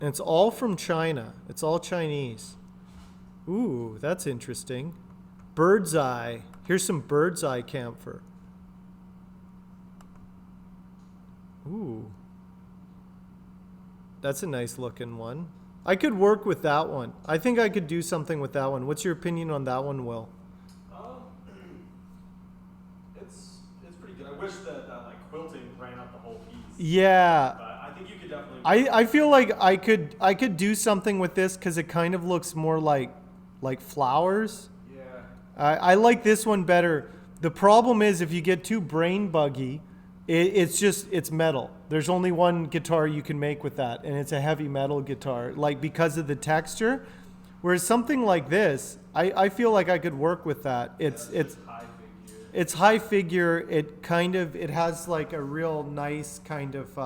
And it's all from China. It's all Chinese. Ooh, that's interesting. Bird's eye. Here's some bird's eye camphor. Ooh. That's a nice looking one. I could work with that one. I think I could do something with that one. What's your opinion on that one, Will? It's pretty good. I wish that like quilting ran up the whole piece. Yeah. But I think you could definitely. I feel like I could do something with this because it kind of looks more like flowers. Yeah. I like this one better. The problem is if you get too brain buggy, it's metal. There's only one guitar you can make with that, and it's a heavy metal guitar, like because of the texture. Whereas something like this, I feel like I could work with that. It's high figure. It's high figure. It has like a real nice kind of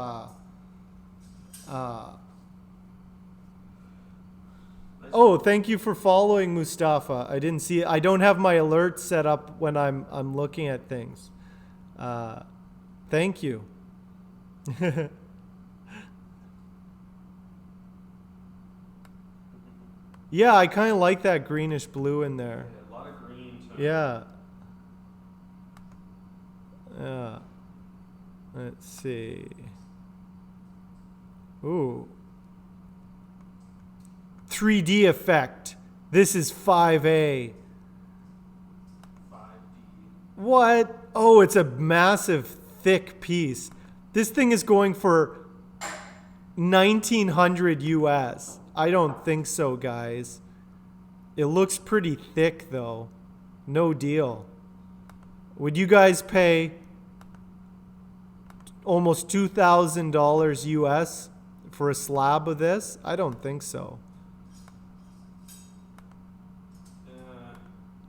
Oh, thank you for following, Mustafa. I didn't see it. I don't have my alerts set up when I'm looking at things. Thank you. Yeah, I kind of like that greenish blue in there. Yeah, a lot of green. Yeah. Yeah. Let's see. Ooh. 3D effect. This is 5A. 5D. What? Oh, it's a massive, thick piece. This thing is going for 1900 US. I don't think so, guys. It looks pretty thick, though. No deal. Would you guys pay almost $2,000 US for a slab of this? I don't think so.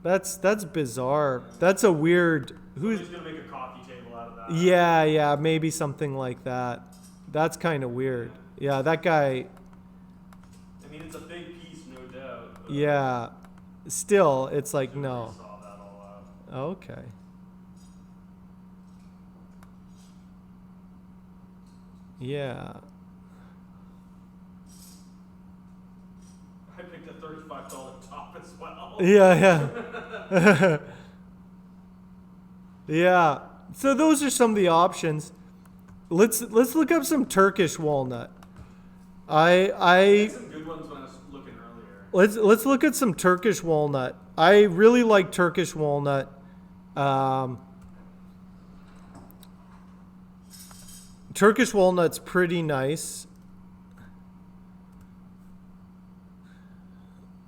That's bizarre. That's a weird. Who's gonna make a coffee table out of that? Yeah, maybe something like that. That's kind of weird. Yeah, that guy. I mean, it's a big piece, no doubt. But Yeah, still, it's like no. saw that all out. Okay. Yeah. I picked a $35 top as well. Yeah. Yeah. So those are some of the options. Let's look up some Turkish walnut. I had some good ones when I was looking earlier. Let's look at some Turkish walnut. I really like Turkish walnut. Turkish walnut's pretty nice.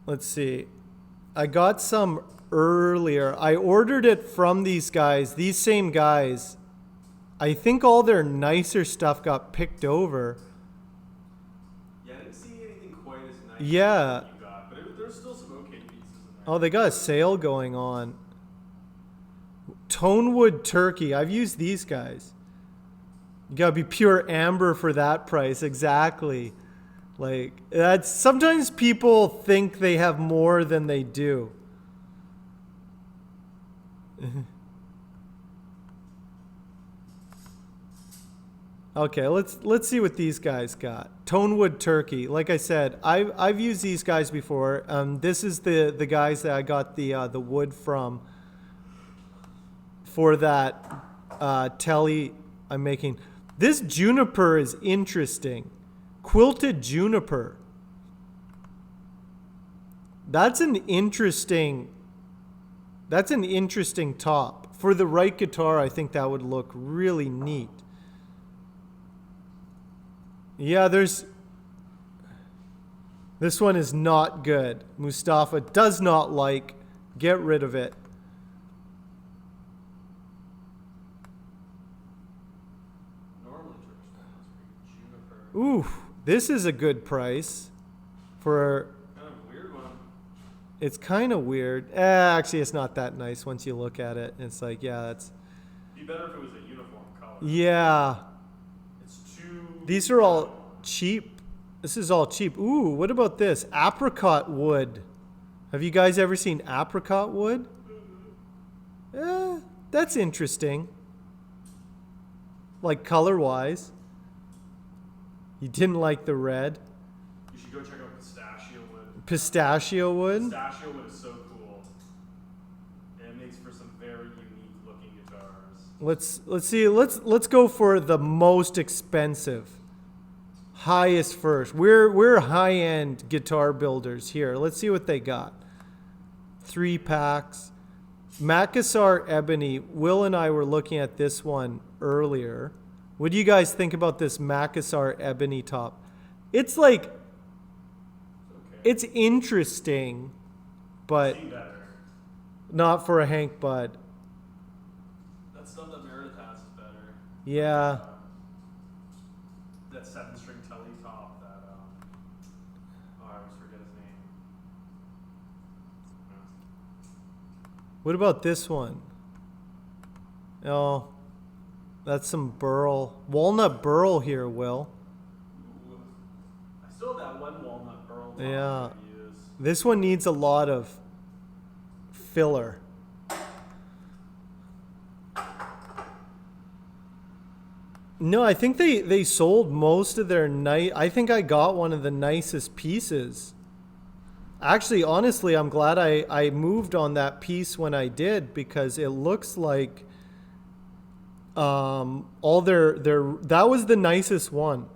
Let's see. I got some earlier. I ordered it from these guys, these same guys. I think all their nicer stuff got picked over. Yeah, I didn't see anything quite as nice Yeah. as you got, but there's still some okay pieces in there. Oh, they got a sale going on. Tonewood turkey. I've used these guys. You gotta be pure amber for that price. Exactly. Like, that's sometimes people think they have more than they do. Okay, let's see what these guys got. Tonewood turkey. Like I said, I've used these guys before. This is the guys that I got the wood from for that telly I'm making. This juniper is interesting. Quilted juniper. That's an interesting top. For the right guitar, I think that would look really neat. Yeah, this one is not good. Mustafa does not like. Get rid of it. Ooh, this is a good price for. Kind of a weird one. It's kind of weird. Actually, it's not that nice once you look at it. It's like, yeah, that's. Be better if it was a uniform color. Yeah. It's too. These are all cheap. This is all cheap. Ooh, what about this? Apricot wood. Have you guys ever seen apricot wood? That's interesting. Like color-wise. You didn't like the red. You should go check out pistachio wood. Pistachio wood? Pistachio wood is so cool. And it makes for some very unique looking guitars. Let's see. Let's go for the most expensive. Highest first. We're high-end guitar builders here. Let's see what they got. 3 packs. Macassar Ebony. Will and I were looking at this one earlier. What do you guys think about this Macassar Ebony top? It's like, Okay. it's interesting, but See better. not for a Hank Bud. That stuff that Meredith has is better. Yeah. That 7-string telly top that oh, I always forget his name. What about this one? Oh, that's some burl. Walnut burl here, Will. Ooh. I still have that one walnut burl top Yeah. that I use. This one needs a lot of filler. No, I think they sold most of their I think I got one of the nicest pieces. Actually, honestly, I'm glad I moved on that piece when I did, because it looks like all their that was the nicest one.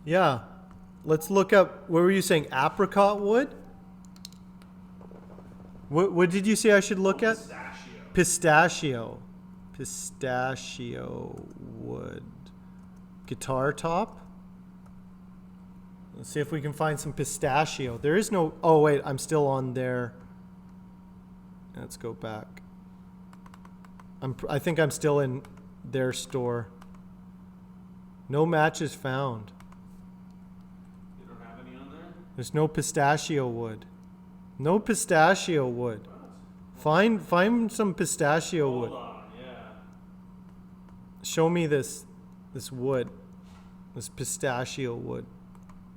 Yeah. Let's look up, what were you saying, apricot wood? What did you say I should look at? Pistachio. Pistachio wood. Guitar top? Let's see if we can find some pistachio. There is no, oh wait, I'm still on there. Let's go back. I think I'm still in their store. No matches found. You don't have any on there? There's no pistachio wood. No pistachio wood. What? Find some pistachio wood. Hold on, yeah. Show me this wood. This pistachio wood.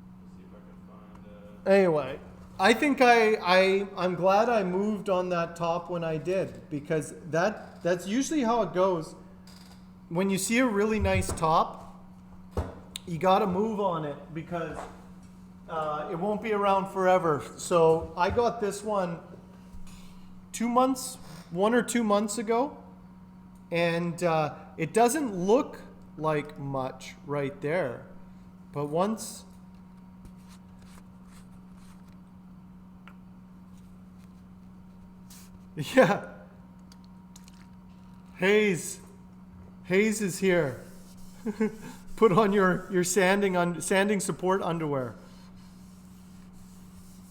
Let's see if I can find Anyway, I think I'm glad I moved on that top when I did, because that's usually how it goes. When you see a really nice top, you got to move on it, because it won't be around forever. So I got this one 1 or 2 months ago, and it doesn't look like much right there, but once yeah, Hayes is here. Put on your sanding support underwear.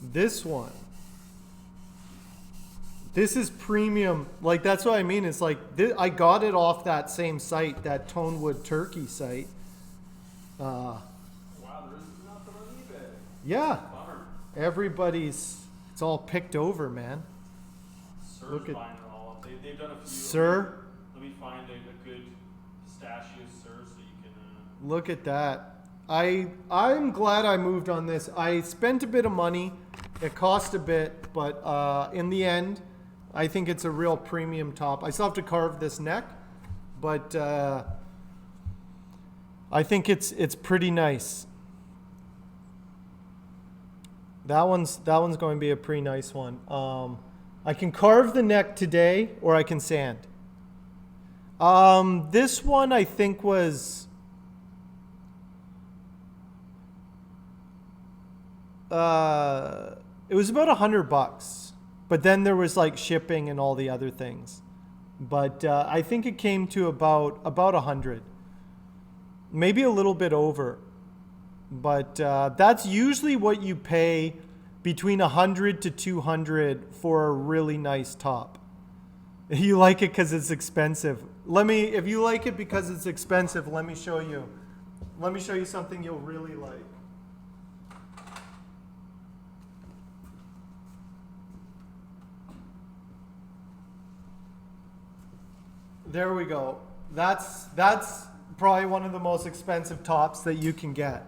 This one. This is premium. Like, that's what I mean. It's like, I got it off that same site, that Tonewood Turkey site. Wow, there's nothing on eBay. Yeah. Bummer. It's all picked over, man. Sir's Look at- buying it all up. They've done a few. Sir? Let me find a good pistachio Sir so you can. Look at that. I'm glad I moved on this. I spent a bit of money. It cost a bit, but in the end, I think it's a real premium top. I still have to carve this neck, but I think it's pretty nice. That one's going to be a pretty nice one. I can carve the neck today, or I can sand. This one I think was it was about $100, but then there was like shipping and all the other things. But I think it came to about 100, maybe a little bit over. But that's usually what you pay, between 100 to 200 for a really nice top. You like it because it's expensive. If you like it because it's expensive, let me show you. Let me show you something you'll really like. There we go. That's probably one of the most expensive tops that you can get.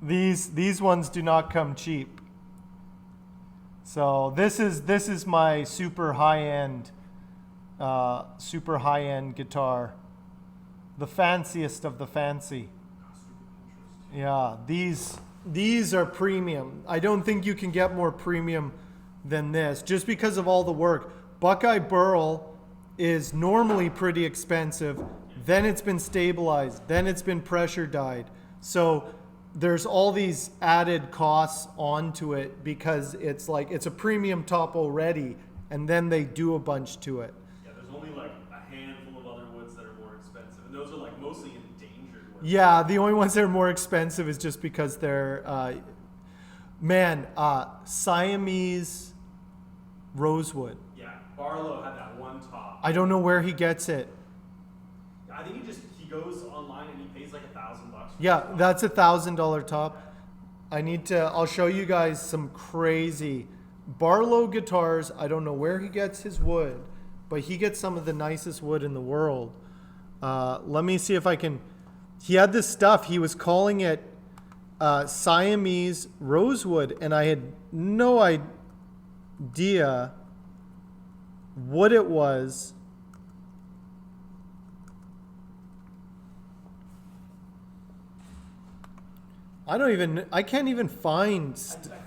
These ones do not come cheap. So this is my super high end guitar, the fanciest of the fancy. Yeah, these are premium. I don't think you can get more premium than this, just because of all the work. Buckeye burl is normally pretty expensive. Then it's been stabilized. Then it's been pressure dyed. So there's all these added costs onto it because it's like it's a premium top already, and then they do a bunch to it. Yeah, there's only like a handful of other woods that are more expensive, and those are like mostly endangered woods. Yeah, the only ones that are more expensive is just because they're, Siamese rosewood. Yeah, Barlow had that one top. I don't know where he gets it. I think he goes online and he pays like $1,000. Yeah, that's $1,000 top. I'll show you guys some crazy Barlow guitars. I don't know where he gets his wood, but he gets some of the nicest wood in the world. Let me see if I can. He had this stuff. He was calling it Siamese rosewood, and I had no idea what it was. I can't even find.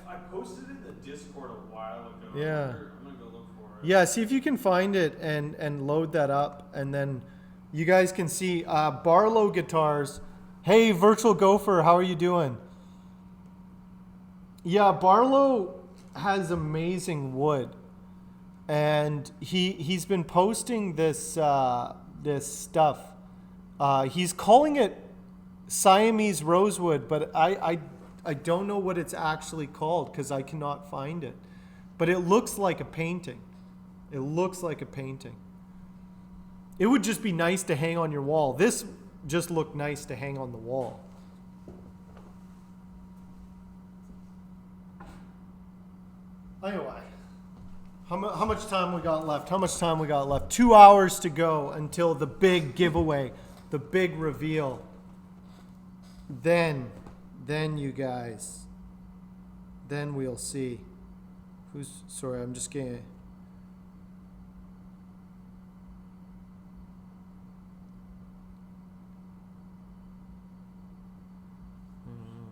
I posted it in the Discord a while ago. Yeah. I'm gonna go look for it. Yeah, see if you can find it and load that up, and then you guys can see Barlow guitars. Hey, Virtual Gopher, how are you doing? Yeah, Barlow has amazing wood, and he's been posting this stuff. He's calling it Siamese rosewood, but I don't know what it's actually called because I cannot find it. But it looks like a painting. It looks like a painting. It would just be nice to hang on your wall. This just looked nice to hang on the wall. Anyway, how much time we got left? How much time we got left? 2 hours to go until the big giveaway, the big reveal. Then you guys, then we'll see. Sorry, I'm just getting.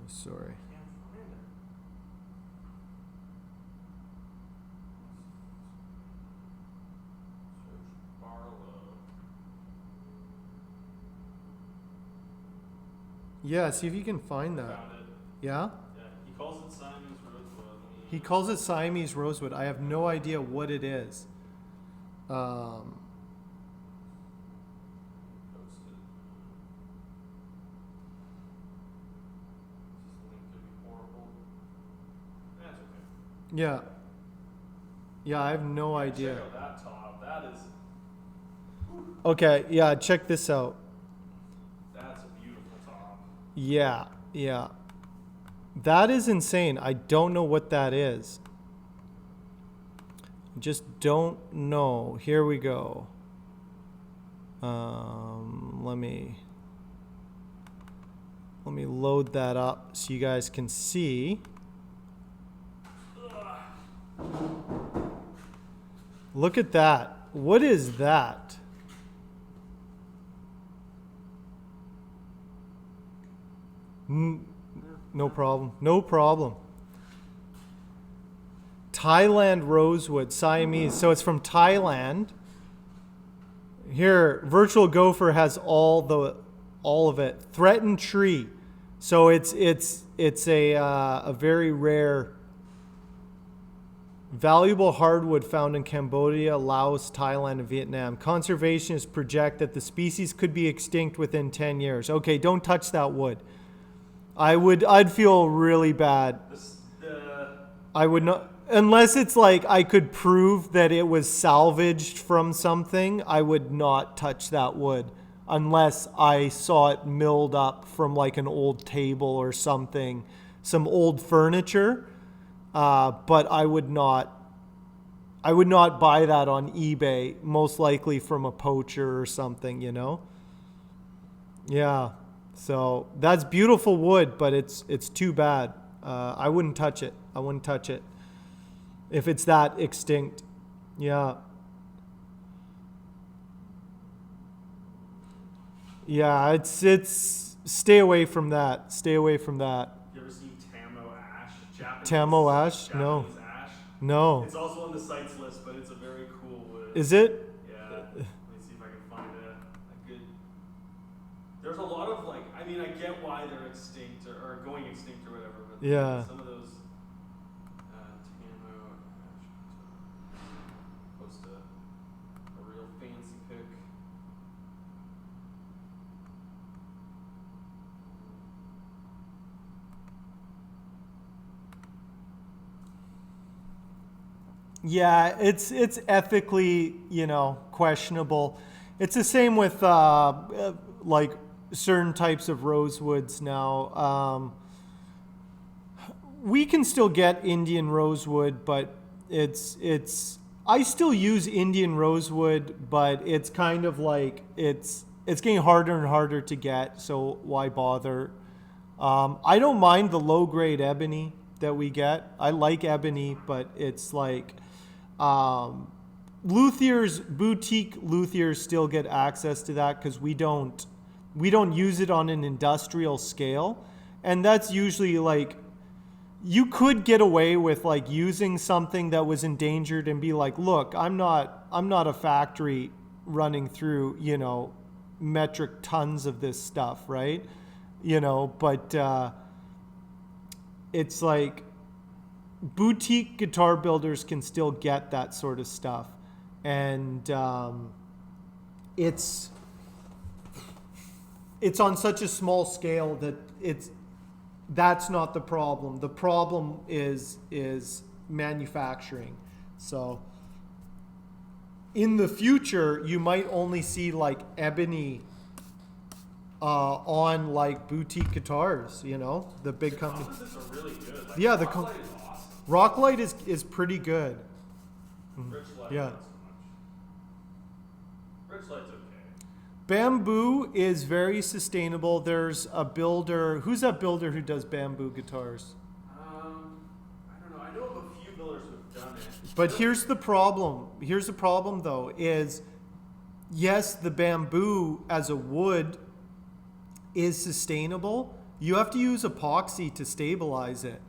Sorry. Yeah, see if you can find that. Found it. Yeah? Yeah, he calls it Siamese rosewood. He calls it Siamese rosewood. I have no idea what it is. Posted. This link could be horrible. That's okay. Yeah. Yeah, I have no idea. Check out that top. That is. Okay, yeah, check this out. That's a beautiful top. Yeah, yeah. That is insane. I don't know what that is. Just don't know. Here we go. Let me load that up so you guys can see. Look at that. What is that? No problem. No problem. Thailand rosewood, Siamese. So it's from Thailand. Here, Virtual Gopher has all of it. Threatened tree. So it's a very rare, valuable hardwood found in Cambodia, Laos, Thailand, and Vietnam. Conservationists project that the species could be extinct within 10 years. Okay, don't touch that wood. I'd feel really bad. I would not, unless it's like I could prove that it was salvaged from something, I would not touch that wood unless I saw it milled up from like an old table or something, some old furniture. But I would not buy that on eBay, most likely from a poacher or something, you know? Yeah. So that's beautiful wood, but it's too bad. I wouldn't touch it. I wouldn't touch it if it's that extinct. Yeah. Yeah, it's Stay away from that. Stay away from that. You ever seen Tamo ash? Tamo ash? No. Japanese ash? No. It's also on the sites list, but it's a very cool wood. Is it? Yeah. Let me see if I can find a good. There's a lot of like. I mean, I get why they're extinct or going extinct or whatever, but Yeah. some of those Tamo ash. Post a real fancy pic. Yeah, it's ethically, questionable. It's the same with like certain types of rosewoods now. We can still get Indian rosewood, but it's I still use Indian rosewood, but it's kind of like it's getting harder and harder to get, so why bother? I don't mind the low grade ebony that we get. I like ebony, but it's like luthiers, boutique luthiers still get access to that because we don't use it on an industrial scale, and that's usually like you could get away with like using something that was endangered and be like, look, I'm not a factory running through metric tons of this stuff, right? But it's like boutique guitar builders can still get that sort of stuff, and it's on such a small scale that that's not the problem. The problem is manufacturing. So in the future, you might only see like ebony on like boutique guitars, the big company. Composites are really good. Like, Yeah, Rocklight is awesome. Rocklight is pretty good. Richlight, Yeah. not so much. Richlight's okay. Bamboo is very sustainable. There's a builder. Who's that builder who does bamboo guitars? I don't know. I know of a few builders who've done it. But here's the problem. Here's the problem, though, is yes, the bamboo as a wood is sustainable. You have to use epoxy to stabilize it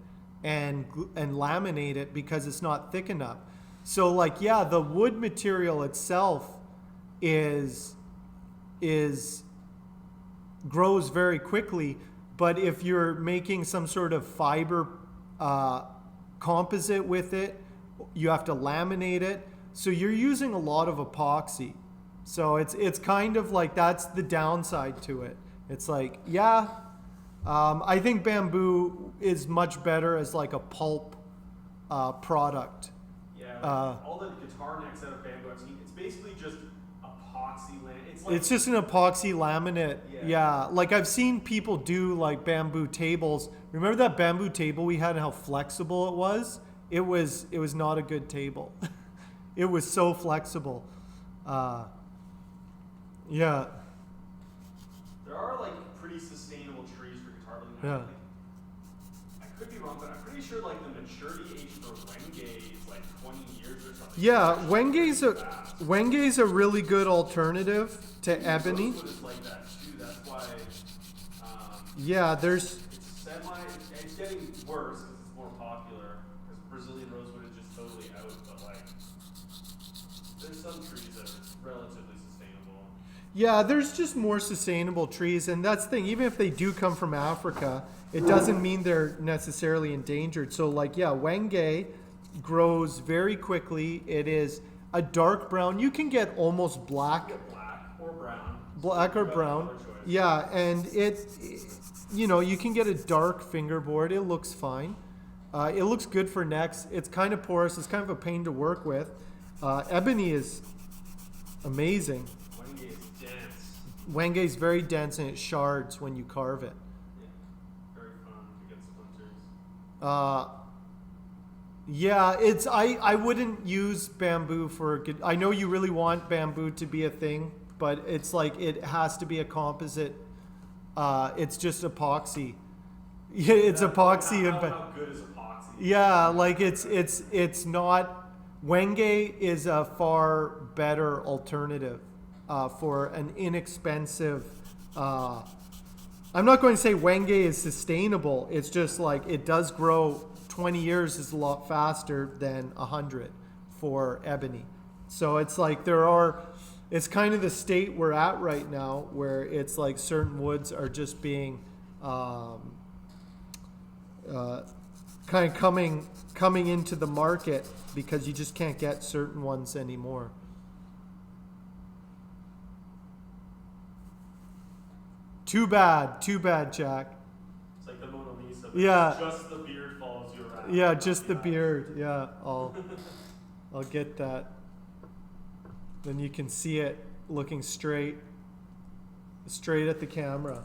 and laminate it because it's not thick enough. So, like, yeah, the wood material itself grows very quickly, but if you're making some sort of fiber composite with it, you have to laminate it. So you're using a lot of epoxy. So it's kind of like that's the downside to it. It's like, yeah, I think bamboo is much better as like a pulp product. Yeah, all the guitar necks out of bamboo I've seen, it's basically just epoxy laminate. It's just an epoxy laminate. Yeah. Yeah. Like I've seen people do like bamboo tables. Remember that bamboo table we had and how flexible it was? It was not a good table. It was so flexible. Yeah. There are like pretty sustainable trees for guitar building. Yeah. I could be wrong, but I'm pretty sure like the maturity age for Wenge is like 20 years or something. Yeah, Wenge's a really good alternative to ebony. Rosewood is like that too. That's why. Yeah, there's It's getting worse because it's more popular. Because Brazilian rosewood is just totally out. But like, there's some trees that are relatively sustainable. Yeah, there's just more sustainable trees, and that's the thing. Even if they do come from Africa, it doesn't mean they're necessarily endangered. So, like, yeah, Wenge grows very quickly. It is a dark brown. You can get almost black. You get black or brown. Black or brown. Yeah, and you can get a dark fingerboard. It looks fine. It looks good for necks. It's kind of porous. It's kind of a pain to work with. Ebony is amazing. Wenge is dense. Wenge is very dense and it shards when you carve it. Yeah. Very fun to get splinters. Yeah, I wouldn't use bamboo for. I know you really want bamboo to be a thing, but it's like it has to be a composite. It's just epoxy. Yeah, it's epoxy. How good is epoxy? Yeah, like it's not. Wenge is a far better alternative for an inexpensive I'm not going to say Wenge is sustainable. It's just like it does grow. 20 years is a lot faster than 100 for ebony. So it's like it's kind of the state we're at right now, where it's like certain woods are just being kind of coming into the market because you just can't get certain ones anymore. Too bad, Jack. It's like the Mona Lisa. But Yeah. Just the beard follows you around. Yeah, not just the eyes. beard. Yeah, I'll get that. Then you can see it looking straight at the camera.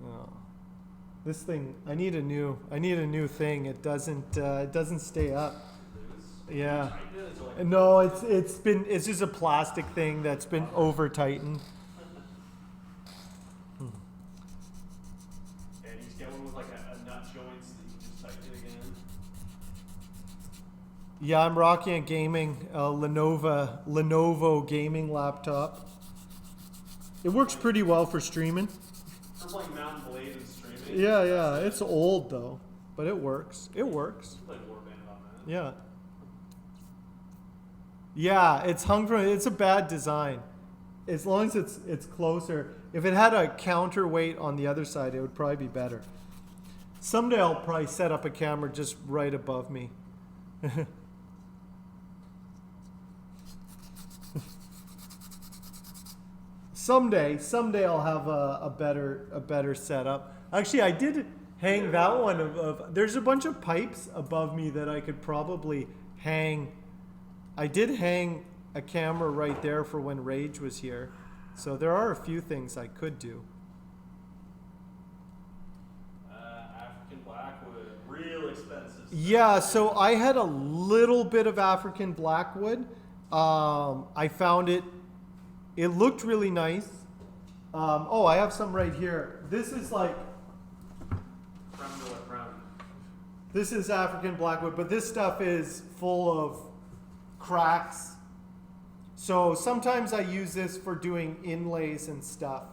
Oh. This thing, I need a new thing. It doesn't stay up. Yeah. No, it's just a plastic thing that's been over tightened. And you just get one with like a nut joint so that you can just tighten it again. Yeah, I'm rocking a Lenovo gaming laptop. It works pretty well for streaming. For playing Mountain Blade and streaming. Yeah, it's old though, but it works. It works. You play Warband on that. Yeah. Yeah, it's a bad design. As long as it's closer. If it had a counterweight on the other side, it would probably be better. Someday I'll probably set up a camera just right above me. Someday I'll have a better setup. Actually, I did hang that one of there's a bunch of pipes above me that I could probably hang. I did hang a camera right there for when Rage was here. So there are a few things I could do. African Blackwood, real expensive. Yeah, so I had a little bit of African Blackwood. I found it looked really nice. I have some right here. This is like this is African Blackwood, but this stuff is full of cracks. So sometimes I use this for doing inlays and stuff.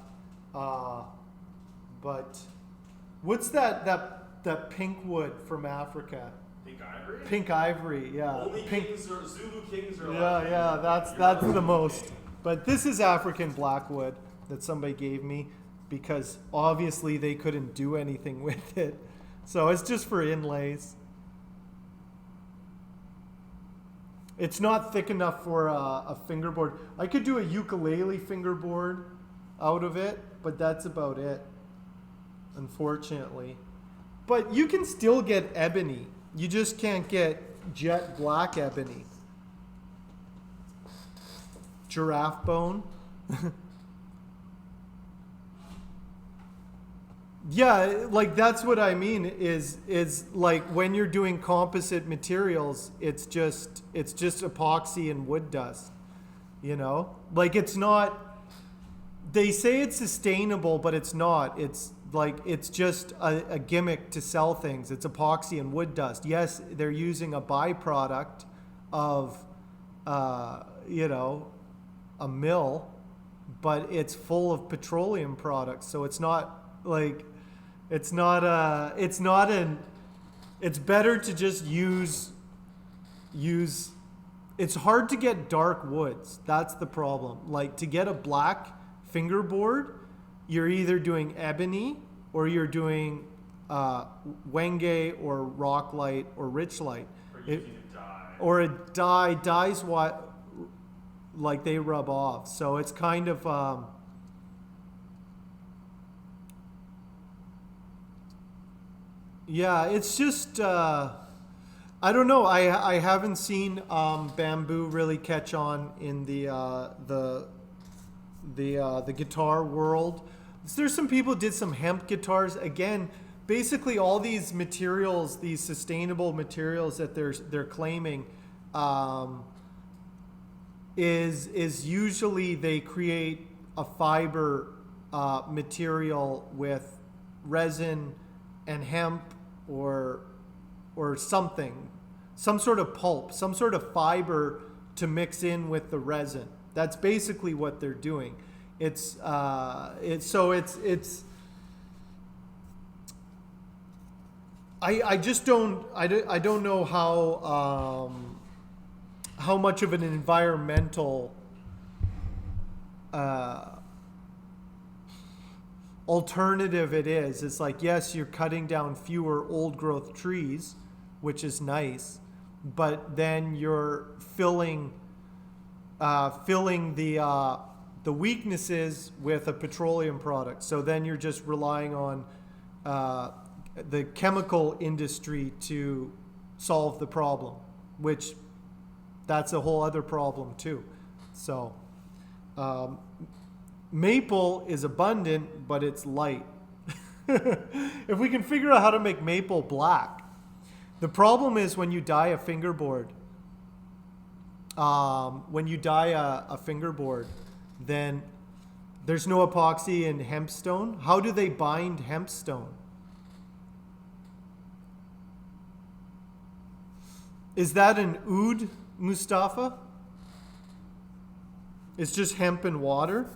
But what's that pink wood from Africa? Pink ivory? Pink ivory, yeah. Only Pink. kings or Zulu kings are Yeah, that's the most. But this is African Blackwood that somebody gave me because obviously they couldn't do anything with it. So it's just for inlays. It's not thick enough for a fingerboard. I could do a ukulele fingerboard out of it, but that's about it, unfortunately. But you can still get ebony. You just can't get jet black ebony. Giraffe bone. Yeah, like that's what I mean is like when you're doing composite materials, it's just epoxy and wood dust. You know? Like it's not, they say it's sustainable, but it's not. It's like it's just a gimmick to sell things. It's epoxy and wood dust. Yes, they're using a byproduct of a mill, but it's full of petroleum products, so it's not like it's better to just use it's hard to get dark woods. That's the problem. Like to get a black fingerboard, you're either doing ebony or you're doing wenge or rock light or rich light. Or a dye. Dyes what like they rub off. So it's kind of yeah, it's just I don't know. I haven't seen bamboo really catch on in the guitar world. There's some people did some hemp guitars. Again, basically all these materials, these sustainable materials that they're claiming, is usually they create a fiber material with resin and hemp or something, some sort of pulp, some sort of fiber to mix in with the resin. That's basically what they're doing. It's I just don't I don't know how much of an environmental alternative it is. It's like, yes, you're cutting down fewer old growth trees, which is nice, but then you're filling the weaknesses with a petroleum product. So then you're just relying on the chemical industry to solve the problem, which that's a whole other problem too. So maple is abundant, but it's light. If we can figure out how to make maple black. The problem is when you dye a fingerboard, then there's no epoxy in hempstone. How do they bind hempstone? Is that an oud, Mustafa? It's just hemp and water?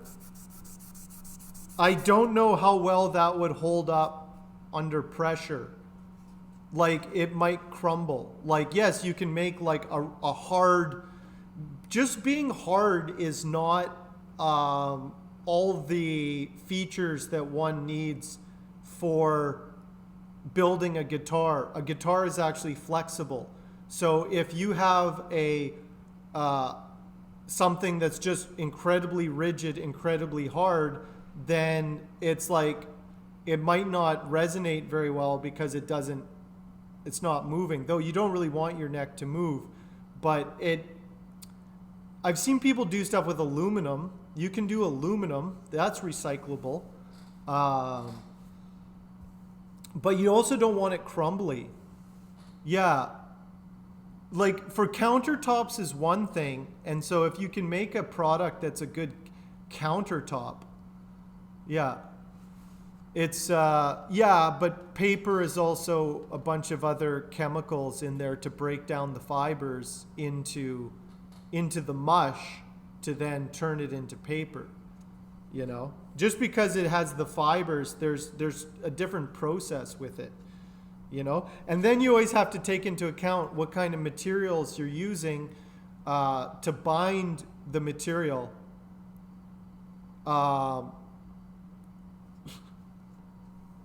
I don't know how well that would hold up under pressure. Like, it might crumble. Like, yes, you can make like a hard, just being hard is not all the features that one needs for building a guitar. A guitar is actually flexible. So if you have a something that's just incredibly rigid, incredibly hard, then it's like it might not resonate very well because it's not moving. Though you don't really want your neck to move, but I've seen people do stuff with aluminum. You can do aluminum, that's recyclable. But you also don't want it crumbly. Yeah. Like for countertops is one thing. And so if you can make a product that's a good countertop, yeah. It's, but paper is also a bunch of other chemicals in there to break down the fibers into the mush to then turn it into paper, you know? Just because it has the fibers, there's a different process with it, you know? And then you always have to take into account what kind of materials you're using to bind the material.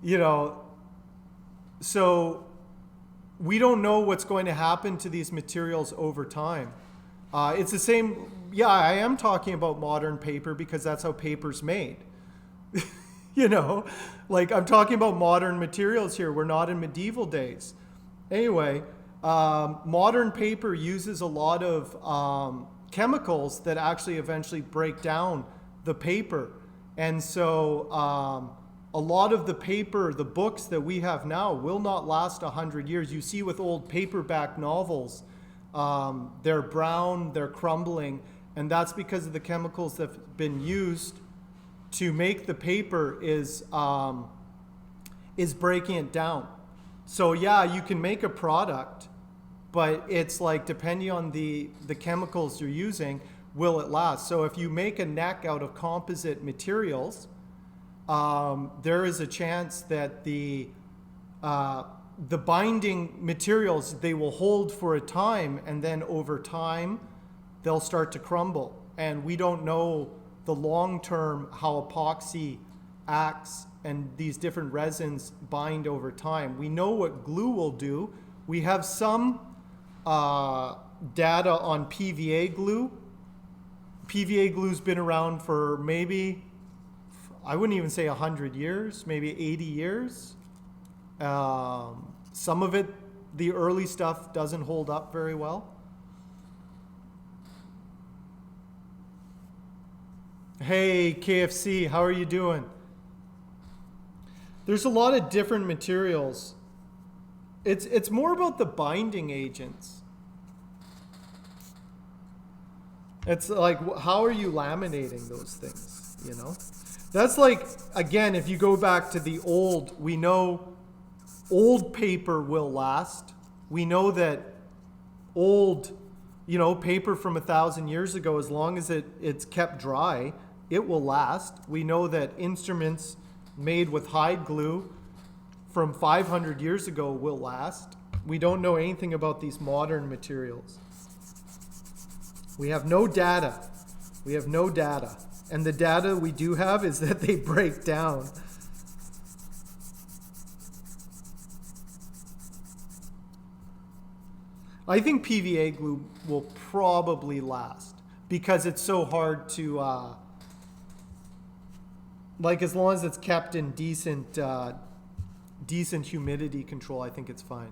You know, so we don't know what's going to happen to these materials over time. It's the same, yeah, I am talking about modern paper because that's how paper's made. You know, like I'm talking about modern materials here. We're not in medieval days. Anyway, modern paper uses a lot of chemicals that actually eventually break down the paper. And so a lot of the paper, the books that we have now will not last 100 years. You see with old paperback novels, they're brown, they're crumbling, and that's because of the chemicals that have been used to make the paper is breaking it down. So yeah, you can make a product, but it's like depending on the chemicals you're using, will it last? So if you make a neck out of composite materials, there is a chance that the binding materials, they will hold for a time, and then over time they'll start to crumble. And we don't know the long term how epoxy acts and these different resins bind over time. We know what glue will do. We have some data on PVA glue. PVA glue's been around for maybe, I wouldn't even say 100 years, maybe 80 years. Some of it, the early stuff doesn't hold up very well. Hey, KFC, how are you doing? There's a lot of different materials. It's more about the binding agents. It's like, how are you laminating those things, you know? That's like, again, if you go back to the old, we know old paper will last. We know that old you know, paper from 1,000 years ago, as long as it's kept dry, it will last. We know that instruments made with hide glue from 500 years ago will last. We don't know anything about these modern materials. We have no data. We have no data. And the data we do have is that they break down. I think PVA glue will probably last because it's so hard to, like, as long as it's kept in decent humidity control, I think it's fine.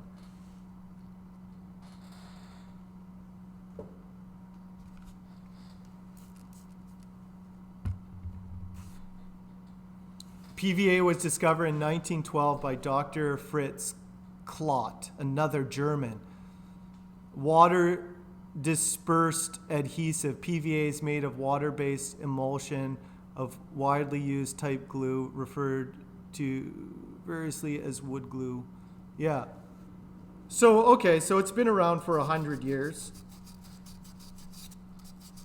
PVA was discovered in 1912 by Dr. Fritz Klott, another German. Water dispersed adhesive. PVA is made of water-based emulsion of widely used type glue referred to variously as wood glue. Yeah. So, okay, so it's been around for 100 years.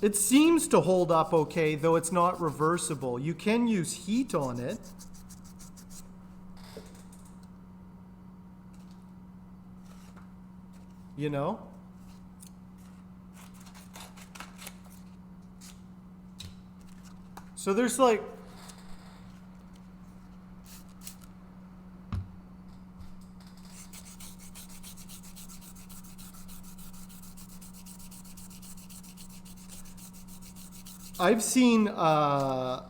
It seems to hold up okay, though it's not reversible. You can use heat on it. You know? So there's like, I've seen, I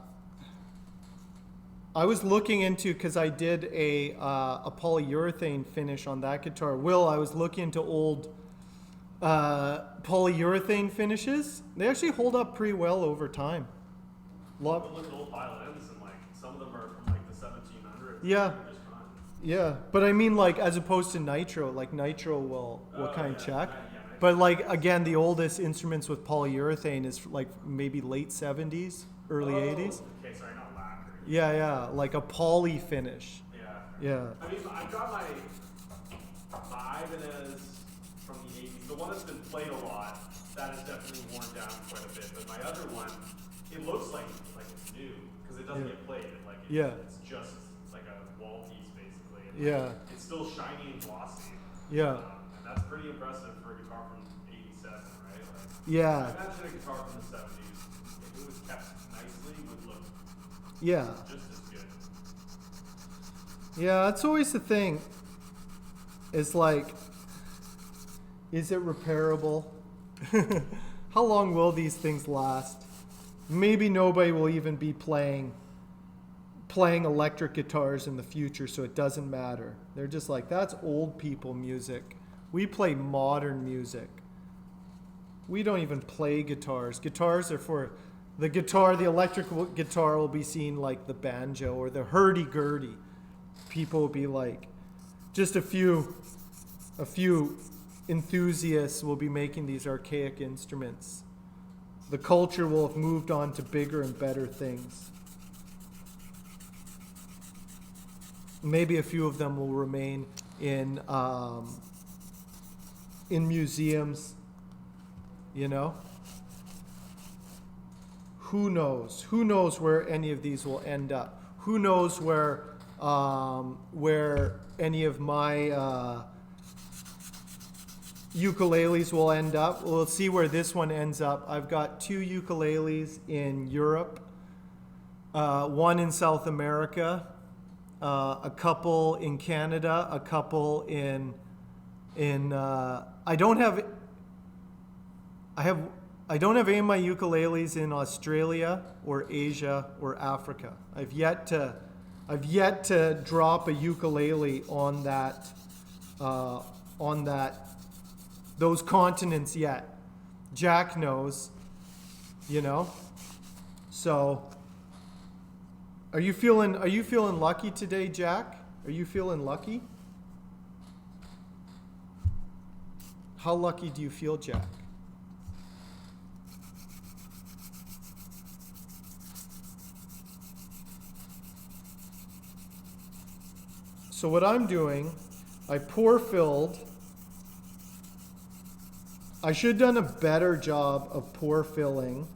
was looking into, because I did a polyurethane finish on that guitar. I was looking into old polyurethane finishes. They actually hold up pretty well over time. Look at old violins, and like some of them are from like the 1700s. Yeah. They're just fine. Yeah, but I mean, like, as opposed to nitro, like nitro will kind of check. Yeah, But like, again, the oldest instruments with polyurethane is like maybe late 70s, early 80s. Okay, sorry, not lacquer. Yeah, like a poly finish. Yeah. I mean, I've got my Ibanez from the 80s. The one that's been played a lot, that is definitely worn down quite a bit. But my other one, it looks like it's new because it doesn't get played. It's just like a wall piece basically. And it's still shiny and glossy. Yeah. And that's pretty impressive for a guitar from '87, right? Like, Yeah. I imagine a guitar from the '70s, if it was kept nicely, would look Yeah. just as good. Yeah, that's always the thing. It's like, is it repairable? How long will these things last? Maybe nobody will even be playing electric guitars in the future, so it doesn't matter. They're just like, that's old people music. We play modern music. We don't even play guitars. Guitars are for the guitar. The electric guitar will be seen like the banjo or the hurdy-gurdy. People will be like, just a few enthusiasts will be making these archaic instruments. The culture will have moved on to bigger and better things. Maybe a few of them will remain in museums, you know? Who knows? Who knows where any of these will end up? Who knows where any of my ukuleles will end up? We'll see where this one ends up. I've got 2 ukuleles in Europe, one in South America, a couple in Canada, a couple in I don't have any of my ukuleles in Australia or Asia or Africa. I've yet to drop a ukulele on those continents yet. Jack knows, you know. So are you feeling lucky today, Jack? Are you feeling lucky? How lucky do you feel, Jack? So what I'm doing, I pour filled I should have done a better job of pore filling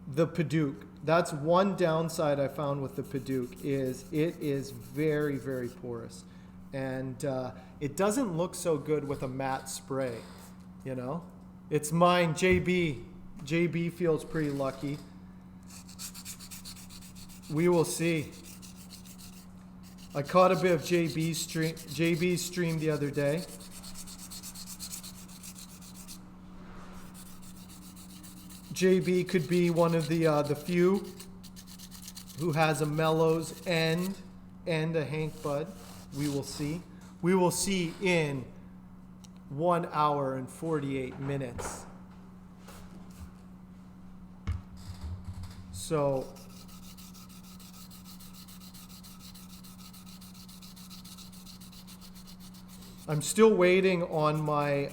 the Padauk. That's one downside I found with the Padauk, is it is very, very porous. And it doesn't look so good with a matte spray, you know? It's mine, JB. JB feels pretty lucky. We will see. I caught a bit of JB's stream the other day. JB could be one of the few who has a Mellows and a Hank Bud. We will see. We will see in 1 hour and 48 minutes. So I'm still waiting on my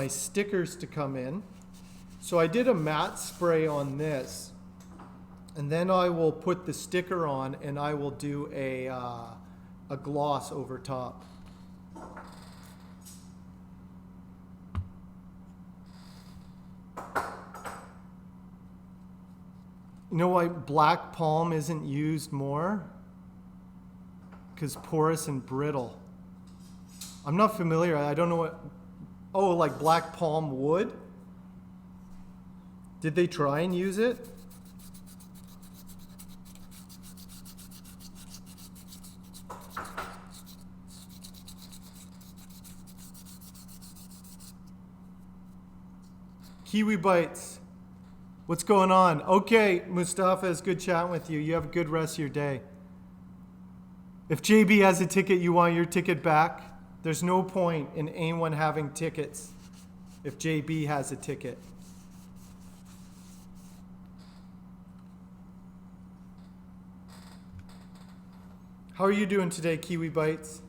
stickers to come in. So I did a matte spray on this, and then I will put the sticker on, and I will do a gloss over top. You know why black palm isn't used more? Because porous and brittle. I'm not familiar. I don't know what. Oh, like black palm wood? Did they try and use it? Kiwi Bites. What's going on? Okay, Mustafa, it's good chatting with you. You have a good rest of your day. If JB has a ticket, you want your ticket back? There's no point in anyone having tickets if JB has a ticket. How are you doing today, Kiwi Bites?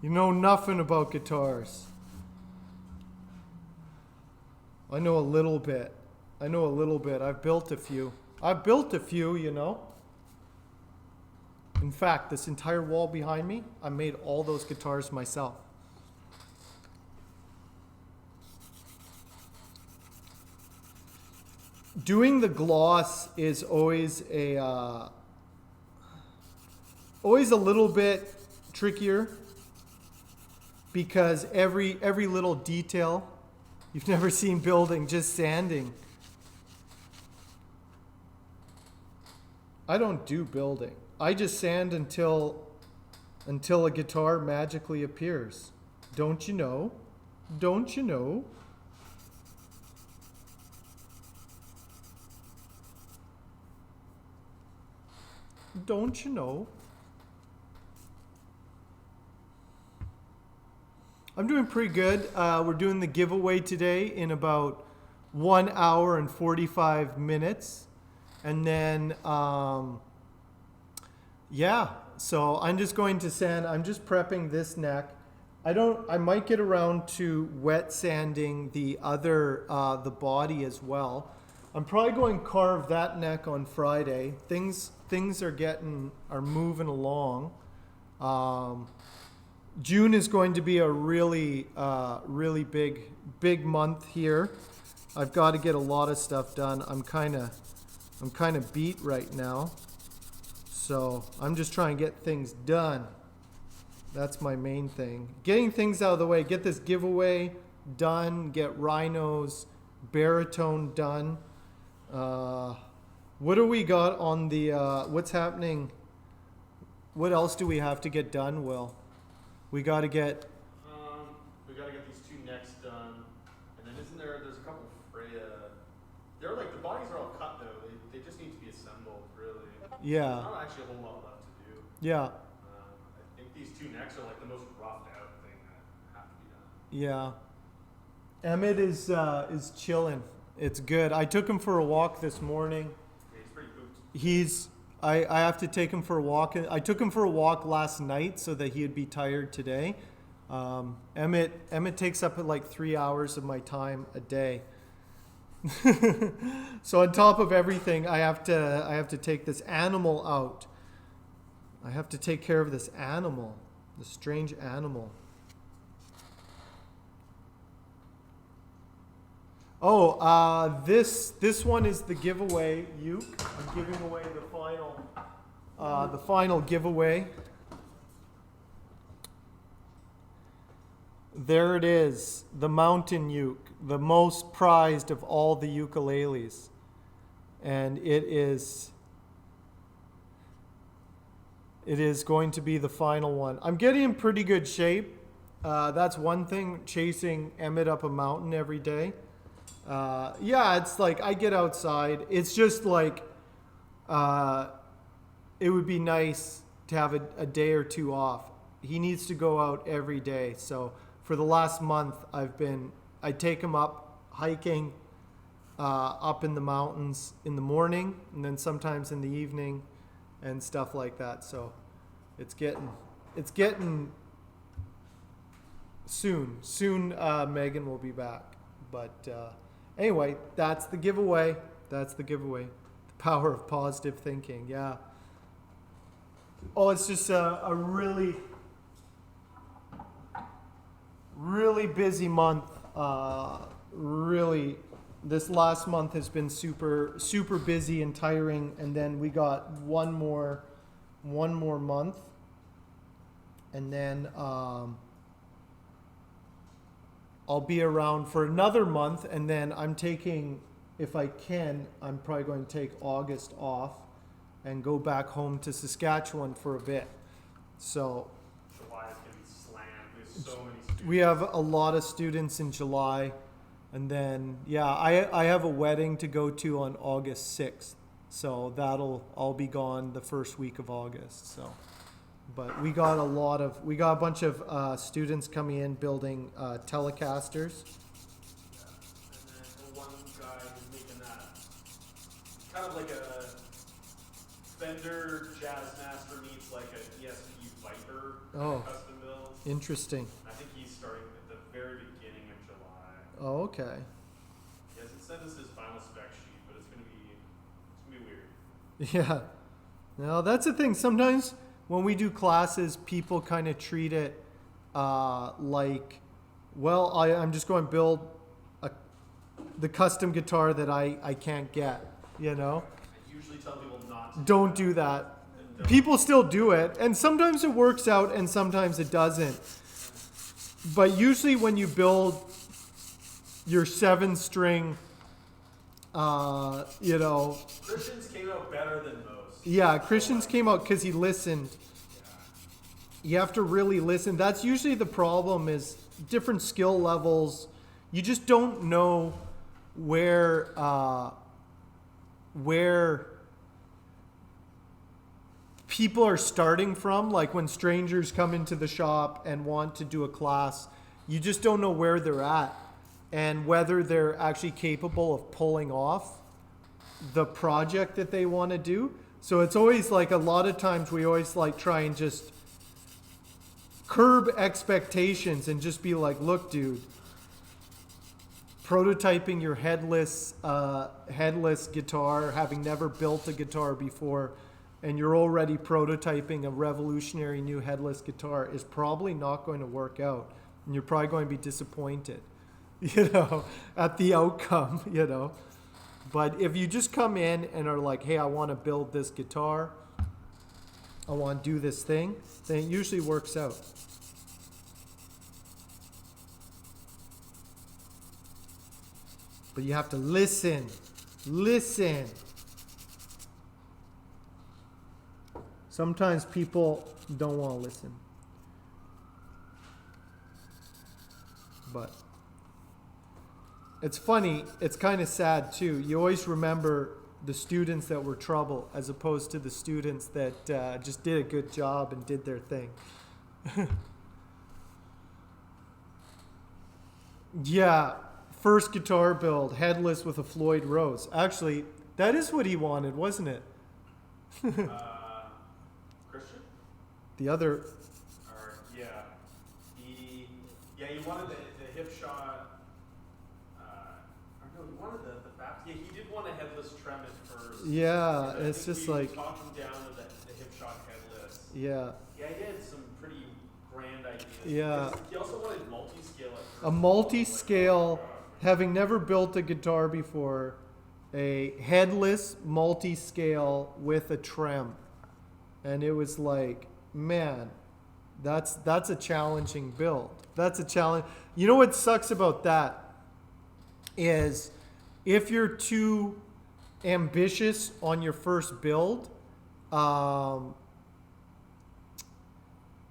You know nothing about guitars. I know a little bit. I've built a few. You know. In fact, this entire wall behind me, I made all those guitars myself. Doing the gloss is always a little bit trickier, because every little detail, you've never seen building, just sanding. I don't do building. I just sand until a guitar magically appears. Don't you know? Don't you know? Don't you know? I'm doing pretty good. We're doing the giveaway today in about 1 hour and 45 minutes. And then, yeah, so I'm just going to sand. I'm just prepping this neck. I might get around to wet sanding the other, the body as well. I'm probably going to carve that neck on Friday. Things are moving along. June is going to be a really big month here. I've got to get a lot of stuff done. I'm kind of beat right now, so I'm just trying to get things done. That's my main thing. Getting things out of the way. Get this giveaway done. Get Rhino's baritone done. What do we got on the? What's happening? What else do we have to get done, Will? We got to get these two necks done, and then there's a couple Freya. They're like, the bodies are all cut though. They just need to be assembled, really. Yeah. There's not actually a whole lot left to do. Yeah. I think these two necks are like the most roughed out thing that have to be done. Yeah. Emmett is chilling. It's good. I took him for a walk this morning. Yeah, he's pretty pooped. I have to take him for a walk. I took him for a walk last night so that he'd be tired today. Emmett takes up like 3 hours of my time a day. So on top of everything, I have to take this animal out. I have to take care of this animal, this strange animal. Oh, this one is the giveaway uke. I'm giving away the final giveaway. There it is, the mountain uke, the most prized of all the ukuleles, and it is going to be the final one. I'm getting in pretty good shape. That's one thing, chasing Emmett up a mountain every day. Yeah, it's like I get outside. It's just like it would be nice to have a day or two off. He needs to go out every day. So for the last month, I take him up hiking up in the mountains in the morning, and then sometimes in the evening and stuff like that. So it's getting soon. Megan will be back. But anyway, that's the giveaway. The power of positive thinking. Yeah. Oh, it's just a really busy month. Really, this last month has been super busy and tiring, and then we got one more month, and then I'll be around for another month, and then I'm taking, if I can, I'm probably going to take August off and go back home to Saskatchewan for a bit. So July is going to be slammed. There's so many students. we have a lot of students in July, and then I have a wedding to go to on August 6th, so I'll be gone the first week of August. So, but we got a bunch of students coming in building Telecasters. Yeah. And then the one guy who's making that, kind of like a Fender Jazzmaster meets like an ESP Viper custom build. Interesting. I think he's starting at the very beginning of July. Oh, okay. He hasn't sent us his final spec sheet, but it's gonna be weird. Yeah. Now that's the thing. Sometimes when we do classes, people kind of treat it like, well, I'm just going to build the custom guitar that I can't get, you know? I usually tell people not to Don't do that. People still do it, and sometimes it works out and sometimes it doesn't. But usually when you build your 7-string, you know, Christians came out better than most. yeah, Christians came out because he listened. You have to really listen. That's usually the problem, is different skill levels. You just don't know where people are starting from. Like when strangers come into the shop and want to do a class, you just don't know where they're at and whether they're actually capable of pulling off the project that they want to do. So it's always like, a lot of times we always like try and just curb expectations and just be like, look, dude, prototyping your headless guitar, having never built a guitar before, and you're already prototyping a revolutionary new headless guitar, is probably not going to work out, and you're probably going to be disappointed, you know, at the outcome, you know. But if you just come in and are like, hey, I want to build this guitar, I want to do this thing, then it usually works out. But you have to listen. Sometimes people don't want to listen. But it's funny, it's kind of sad too. You always remember the students that were trouble as opposed to the students that just did a good job and did their thing. Yeah, first guitar build, headless with a Floyd Rose. Actually, that is what he wanted, wasn't it? Christian? The other. Or, yeah. He wanted the hip shot. Or no, he wanted the back. Yeah, he did want a headless trem at first. Yeah, And it's just like. talked him down to the hip shot headless. Yeah. Yeah, he had some pretty grand ideas. Yeah. He also wanted multi-scale at first. A multi-scale, having never built a guitar before, a headless multi-scale with a trem. And it was like, man, that's a challenging build. That's a challenge. You know what sucks about that is if you're too ambitious on your first build,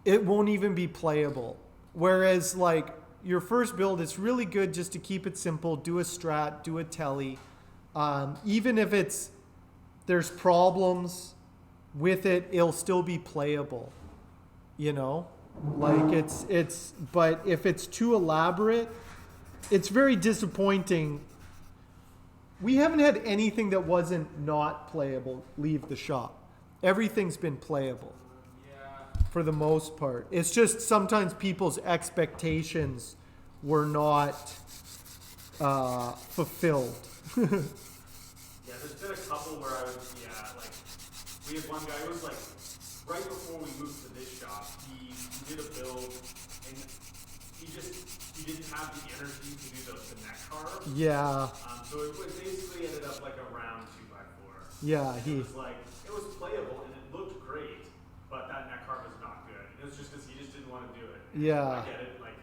it won't even be playable. Whereas like your first build, it's really good just to keep it simple, do a Strat, do a Tele. Even if there's problems with it, it'll still be playable, you know? Like but if it's too elaborate, it's very disappointing. We haven't had anything that wasn't not playable leave the shop. Everything's been playable for the most part. It's just sometimes people's expectations were not fulfilled. Yeah, there's been a couple where I was, like, we had one guy who was like, right before we moved to this shop, he did a build, and he didn't have the energy to do the neck carve. Yeah. So it basically ended up like a round 2x4. Yeah, It was like, it was playable, and it looked great, but that neck carve was not good. It was just because he just didn't want to do it. Yeah. I get it, like,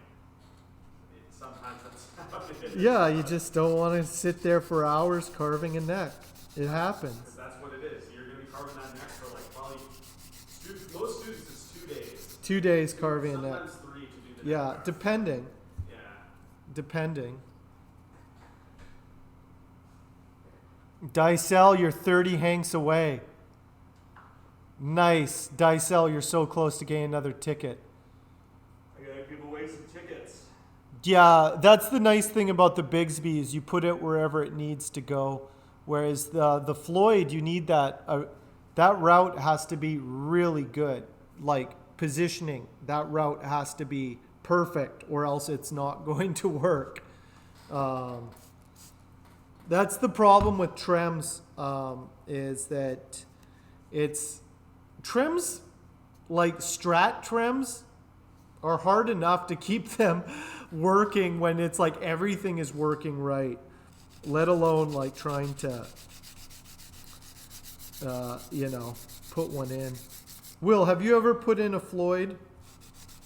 sometimes that's how it is. Yeah, you just don't want to sit there for hours carving a neck. It happens. Because that's what it is. You're going to be carving that neck for like probably, most students it's 2 days. 2 days carving a neck. Sometimes 3 to do the neck Yeah, carve. depending. Yeah. Depending. Dicel, you're 30 hanks away. Nice. Dicel, you're so close to getting another ticket. I gotta give away some tickets. Yeah, that's the nice thing about the Bigsby is you put it wherever it needs to go. Whereas the Floyd, you need that route has to be really good. Like positioning, that route has to be perfect or else it's not going to work. That's the problem with trems, is that trems, like Strat trems, are hard enough to keep them working when it's like everything is working right, let alone like trying to, put one in. Will, have you ever put in a Floyd?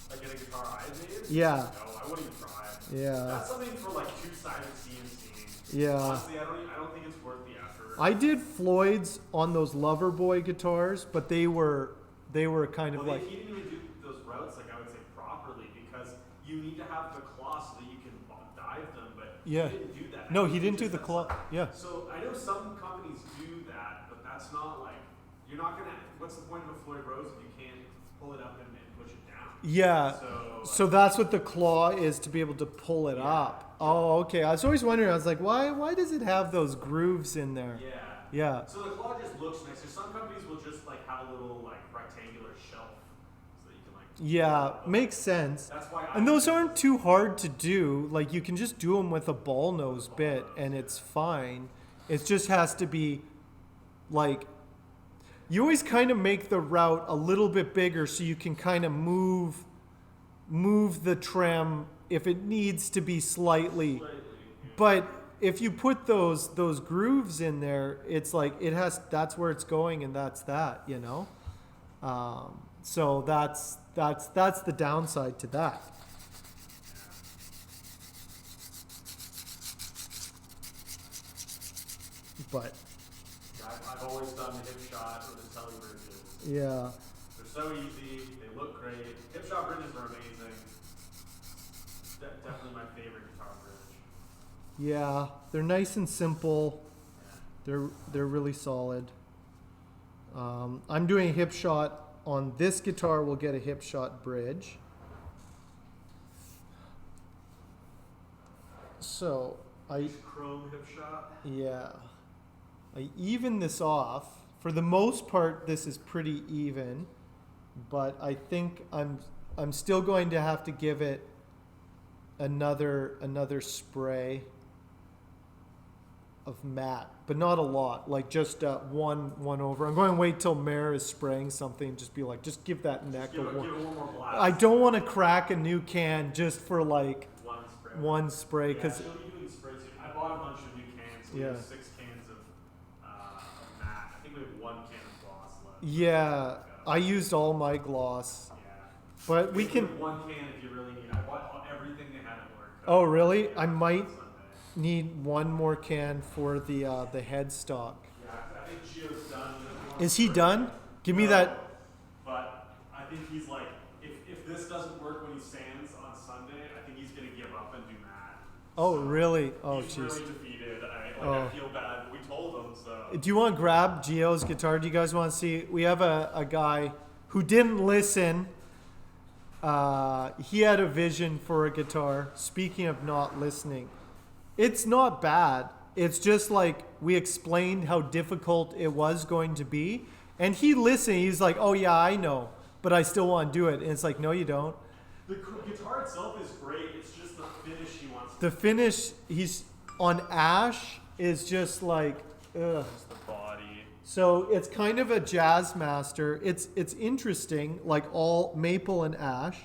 Like in a guitar I made? Yeah. No, I wouldn't even try. Yeah. That's something for like two-sided CNC. Yeah. Honestly, I don't think it's worth the effort. I did Floyds on those Loverboy guitars, but they were kind of like. He didn't even do those routes, like I would say, properly because you need to have the claw so that you can dive them, but Yeah. he didn't do that. No, he didn't do the claw. Yeah. So I know some companies do that, but that's not like, you're not gonna, what's the point of a Floyd Rose if you can't pull it up and push it down? Yeah. So that's what the claw is, to be able to pull it up. Oh, okay. I was always wondering. I was like, why does it have those grooves in there? Yeah. Yeah. So the claw just looks nicer. Some companies will just like have a little like rectangular shelf so that you can like. Yeah, makes sense. That's why. And those aren't too hard to do. Like you can just do them with a ball nose bit, and it's fine. It just has to be like. You always kind of make the route a little bit bigger so you can kind of move the trem if it needs to be slightly. But if you put those grooves in there, it's like that's where it's going, and that's that, you know. So that's the downside to that. But I've always done the hip shot or the telly bridges. yeah. They're so easy. They look great. Hip shot bridges are amazing. Definitely my favorite guitar bridge. Yeah, they're nice and simple. Yeah. They're really solid. I'm doing a hip shot on this guitar. We'll get a hip shot bridge. So I chrome hip shot. yeah. I even this off. For the most part, this is pretty even, but I think I'm still going to have to give it another spray of matte, but not a lot. Like just one over. I'm going to wait till Mare is spraying something. Just be like, just give that neck Give a it one more blast. I don't want to crack a new can just for like One spray. one spray Yeah, because she'll be doing sprays too. I bought a bunch of new cans. So we Yeah. have 6 cans of matte. I think we have 1 can of gloss left. yeah, I used all my gloss, Yeah. but we have can. 1 can if you really need. I bought everything they had at work. Oh really? I on might Sunday. need one more can for the headstock. Yeah, I think Gio's done. Is he done? Give me No, that. But I think he's like, if this doesn't work when he sands on Sunday, I think he's gonna give up and do matte. Oh So really? Oh he's jeez. really defeated. I Oh. feel bad. We told him so. Do you want to grab Gio's guitar? Do you guys want to see? We have a guy who didn't listen. He had a vision for a guitar. Speaking of not listening, it's not bad. It's just like we explained how difficult it was going to be. And he listened. He's like, oh yeah, I know, but I still want to do it. And it's like, no, you don't. The guitar itself is great. It's just the finish he wants. The finish he's on Ash is just like, ugh. Just the body. So it's kind of a jazz master. It's interesting, like all maple and ash.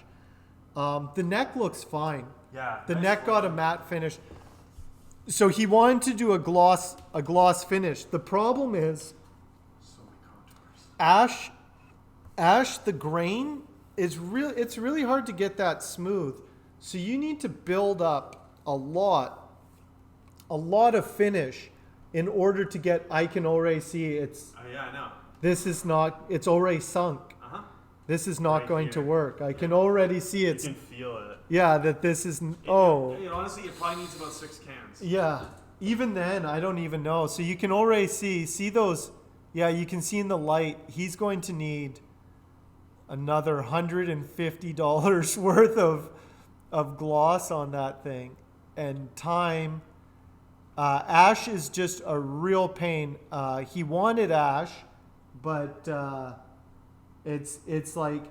The neck looks fine. Yeah. The nice neck one. got a matte finish. So he wanted to do a gloss finish. The problem is So many contours. ash the grain is it's really hard to get that smooth. So you need to build up a lot of finish in order to get. I can already see it's Oh yeah, I know. this is not it's already sunk. Uh huh. This is not Right going to here. work. I can already see You it's can feel it. yeah that this is oh Honestly, it probably needs about 6 cans. yeah. Even then, I don't even know. So you can already see those. Yeah, you can see in the light. He's going to need another $150 worth of gloss on that thing, and time. Ash is just a real pain. He wanted ash, but it's like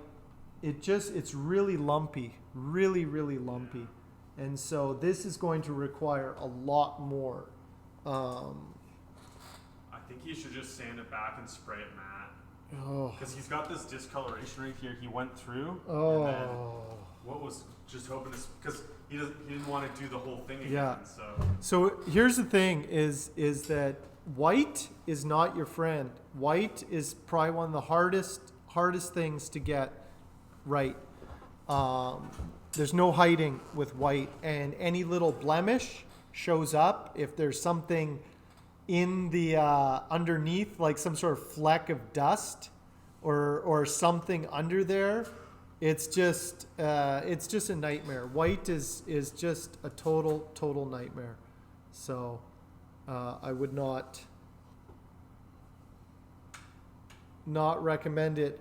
it's really lumpy, really lumpy, and so this is going to require a lot more. I think he should just sand it back and spray it matte. Oh, Because he's got this discoloration right here. He went through. oh. And then what was just hoping to, because he didn't want to do the whole thing again. Yeah. So So here's the thing: is that white is not your friend. White is probably one of the hardest things to get right. There's no hiding with white, and any little blemish shows up. If there's something in the underneath, like some sort of fleck of dust or something under there, it's just a nightmare. White is just a total nightmare. So I would not recommend it.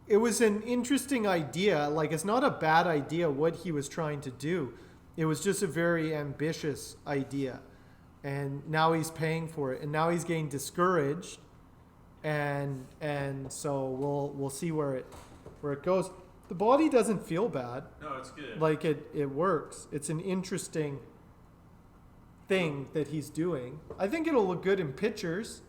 It was an interesting idea. Like, it's not a bad idea what he was trying to do. It was just a very ambitious idea. And now he's paying for it. And now he's getting discouraged. And so we'll see where it goes. The body doesn't feel bad. no, it's good. Like it works. It's an interesting thing that he's doing. I think it'll look good in pictures.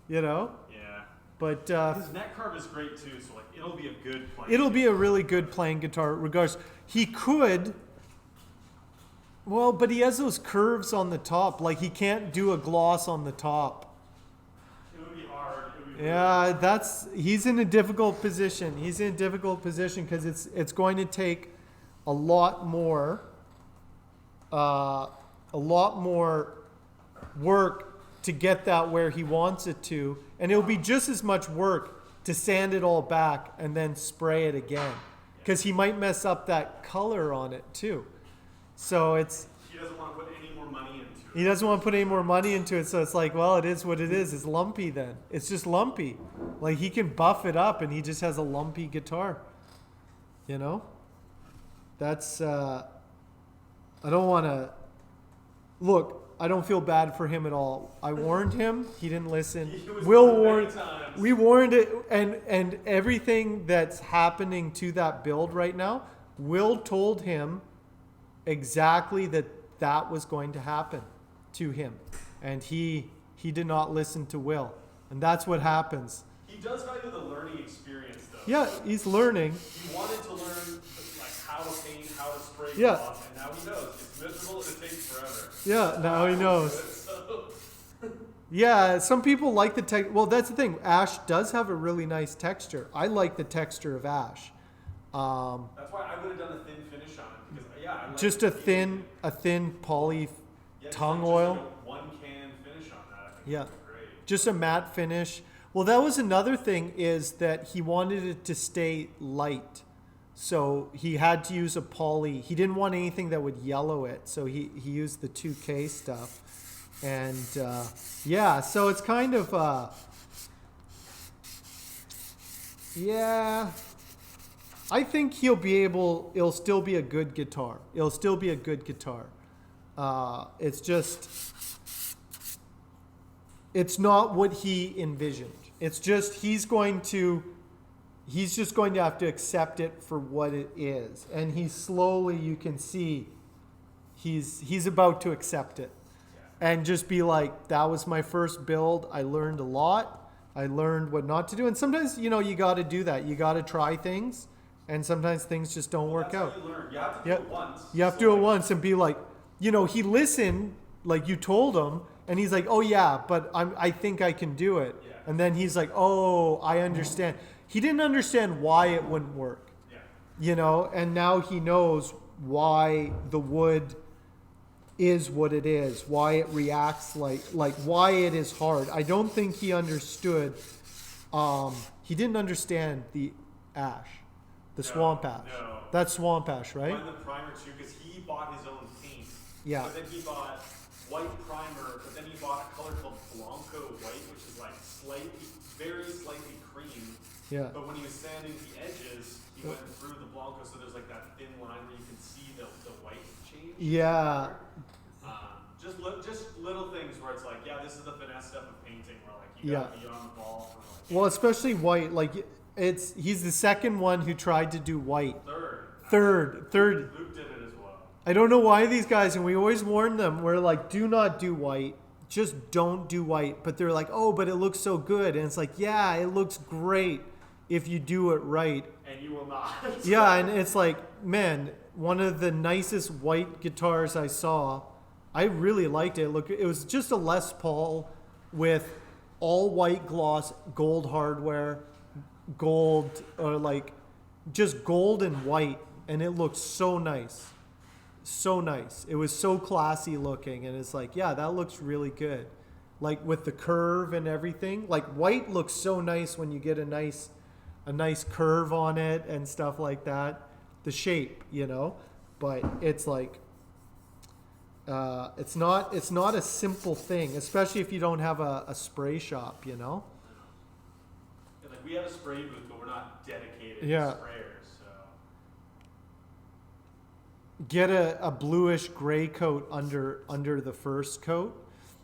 You know? Yeah. But His neck carve is great too. So like it'll be a good playing. it'll be a really good playing guitar regardless. He could. Well, but he has those curves on the top. Like, he can't do a gloss on the top. It would be hard. It would be Yeah, he's in a difficult position. He's in a difficult position because it's going to take a lot more work to get that where he wants it to, and it'll be just as much work to sand it all back and then spray it again, because he might mess up that color on it too. So he doesn't want to put any more money into it. he doesn't want to put any more money into it. So it's like, well, it is what it is. It's lumpy then. It's just lumpy. Like, he can buff it up and he just has a lumpy guitar. You know? That's, I don't want to Look, I don't feel bad for him at all. I warned him. He didn't listen. He was Will warned many warned. times. We warned it, and everything that's happening to that build right now, Will told him exactly that was going to happen to him, and he did not listen to Will, and that's what happens. He does value the learning experience, though. Yeah, he's learning. He wanted to learn like how to paint, how to spray Yeah. gloss, and now he knows. It's miserable and it takes forever. Yeah, now he knows. So, Yeah, some people like the tech. Well, that's the thing. Ash does have a really nice texture. I like the texture of ash. that's why I would have done a thin finish on it because I like Just a thin poly just tongue like oil. a one can finish on that. I think Yeah. would be great. Just a matte finish. Well, that was another thing, is that he wanted it to stay light. So he had to use a poly. He didn't want anything that would yellow it. So he used the 2K stuff. And yeah, so it's kind of, yeah, I think it'll still be a good guitar. It'll still be a good guitar. It's just, it's not what he envisioned. It's just, he's just going to have to accept it for what it is. And he's slowly, you can see, he's about to accept it. And just be like, that was my first build. I learned a lot. I learned what not to do. And sometimes, you got to do that. You got to try things. And sometimes things just don't work That's out. how you learn. You have to do it once. You have to do it once and be like, he listened, like you told him, and he's like, oh yeah, but I think I can do it. Yeah. And then he's like, oh, I understand. He didn't understand why it wouldn't work, Yeah. and now he knows why the wood is what it is, why it reacts like why it is hard. I don't think he understood, he didn't understand the ash, the swamp ash. No. That's swamp ash, right? Find the primer too, because he bought his own paint. Yeah. But then he bought white primer, but then he bought a color called Blanco white, which is like very slightly cream. Yeah. But when he was sanding the edges, he went through the Blanco, so there's like that thin line where you can see the white change. Yeah. Just little things where it's like, yeah, this is the finesse stuff of painting, where like you gotta be on the ball for like. Well, especially white. Like he's the second one who tried to do white. Third. Third. Luke did it as well. I don't know why these guys, and we always warn them, we're like, do not do white. Just don't do white. But they're like, oh, but it looks so good. And it's like, yeah, it looks great if you do it right. And you will not. Yeah, and it's like, man, one of the nicest white guitars I saw. I really liked it. Look, it was just a Les Paul with all white gloss, gold hardware, gold, or like just gold and white, and it looked so nice. So nice. It was so classy looking, and it's like, yeah, that looks really good. Like with the curve and everything. Like white looks so nice when you get a nice curve on it and stuff like that. The shape, but it's like, it's not a simple thing, especially if you don't have a spray shop, Yeah, like we have a spray booth, but we're not dedicated Yeah. sprayers, so. Get a bluish gray coat under the first coat.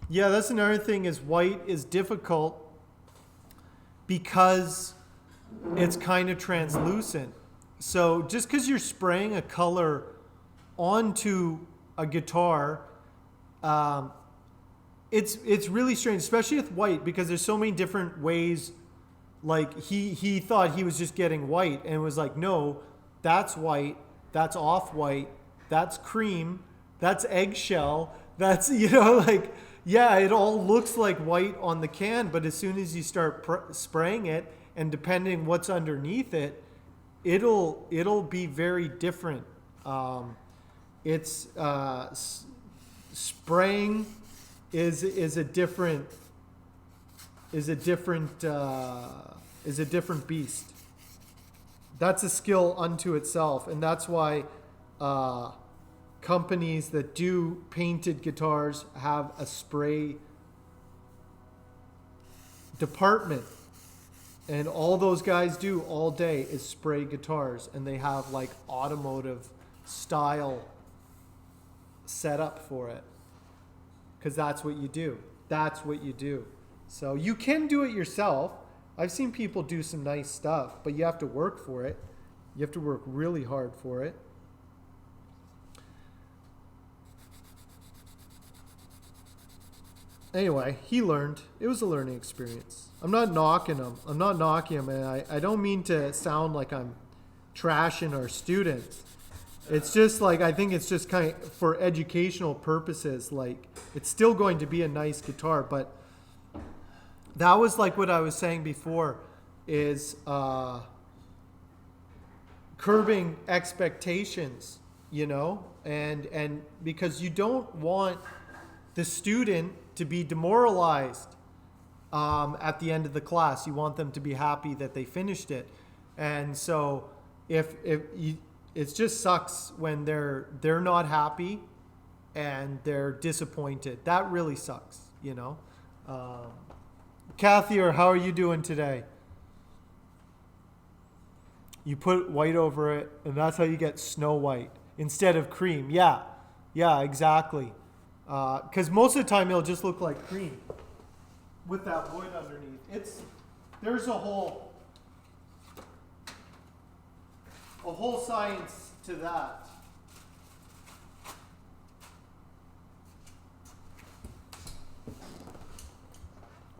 Yeah, that's another thing, is white is difficult because it's kind of translucent. So just because you're spraying a color onto a guitar, it's really strange, especially with white, because there's so many different ways. Like he thought he was just getting white, and was like, no, that's white, that's off white, that's cream, that's eggshell, that's like, yeah, it all looks like white on the can, but as soon as you start spraying it, and depending what's underneath it, it'll be very different. It's spraying is a different beast. That's a skill unto itself, and that's why companies that do painted guitars have a spray department, and all those guys do all day is spray guitars, and they have like automotive style set up for it. because that's what you do. That's what you do. So you can do it yourself. I've seen people do some nice stuff, but you have to work for it. You have to work really hard for it. Anyway, he learned. It was a learning experience. I'm not knocking him. And I don't mean to sound like I'm trashing our students. It's just like, I think it's just kind of for educational purposes. Like, it's still going to be a nice guitar, but that was like what I was saying before is curbing expectations, you know, and because you don't want the student to be demoralized at the end of the class. You want them to be happy that they finished it. And so if you, it just sucks when they're not happy and they're disappointed. That really sucks, you know. Kathy, or how are you doing today? You put white over it, and that's how you get Snow White instead of cream. Yeah, exactly. Because most of the time it'll just look like cream with that wood underneath. There's a whole science to that.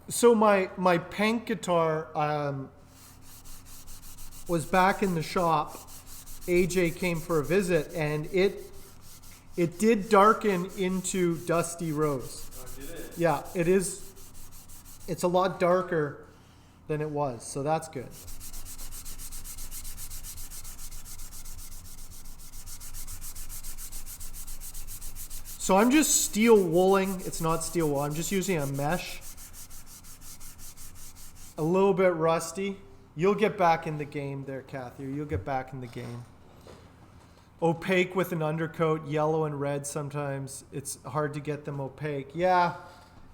So my Pank guitar was back in the shop. AJ came for a visit, and it did darken into dusty rose. Oh, did it? Yeah, it is. It's a lot darker than it was, so that's good. So I'm just steel wooling. It's not steel wool. I'm just using a mesh. A little bit rusty. You'll get back in the game there, Kathy. You'll get back in the game. Opaque with an undercoat, yellow and red sometimes. It's hard to get them opaque. Yeah,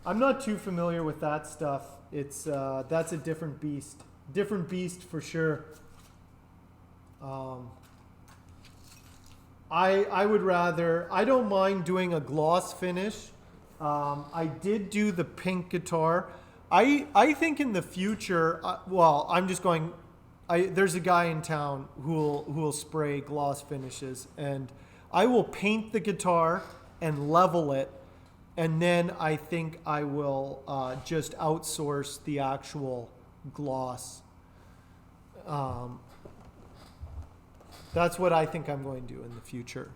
I'm not too familiar with that stuff. It's that's a different beast. Different beast for sure. I would rather, I don't mind doing a gloss finish. I did do the pink guitar. I think in the future, well, I'm just going, there's a guy in town who will spray gloss finishes, and I will paint the guitar and level it, and then I think I will just outsource the actual gloss. That's what I think I'm going to do in the future.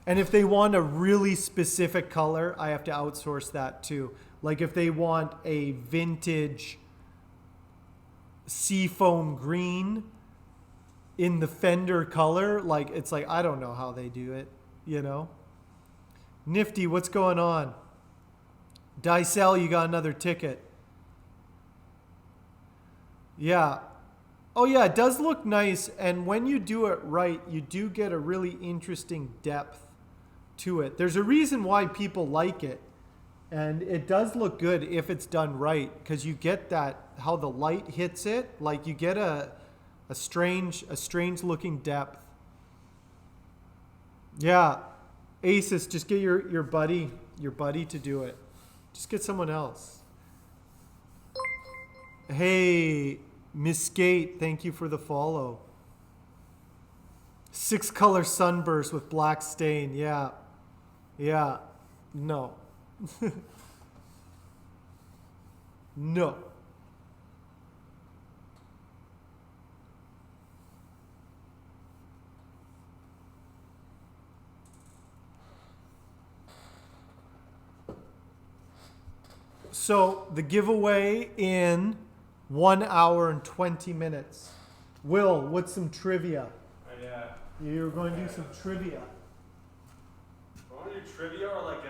And if they want a really specific color, I have to outsource that too. Like if they want a vintage seafoam green in the Fender color, like it's like, I don't know how they do it, you know? Nifty, what's going on? Dicel, you got another ticket. Yeah. Oh yeah, it does look nice, and when you do it right, you do get a really interesting depth to it. There's a reason why people like it, and it does look good if it's done right, because you get that, how the light hits it, like you get a strange looking depth. Yeah, Asus, just get your buddy to do it. Just get someone else. Hey, Miss Skate, thank you for the follow. 6-color sunburst with black stain. Yeah. No. No. So the giveaway in 1 hour and 20 minutes. Will, what's some trivia? Yeah. You're going to do some trivia. I want to do trivia or like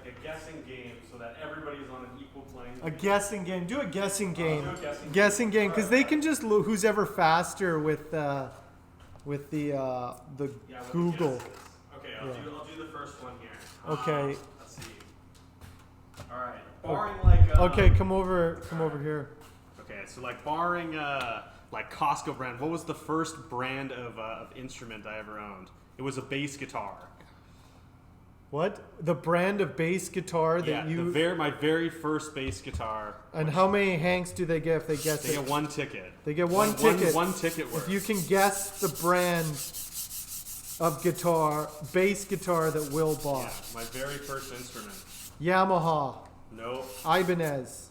a guessing game so that everybody's on an equal playing field. A guessing game. Do a guessing game. I'll do a Guessing game, because they can just who's ever faster with the Yeah, Google. Okay, I'll do the first one here. Okay. Let's see. All right. Barring like. Okay, come over here. Okay, so like barring like Costco brand, what was the first brand of instrument I ever owned? It was a bass guitar. What? The brand of bass guitar that Yeah, you... my very first bass guitar. And how many Hanks do they get if they guess They it? get one ticket. They get one ticket. One ticket worth. If you can guess the brand of guitar, bass guitar that Will bought. Yeah, my very first instrument. Yamaha. Nope. Ibanez.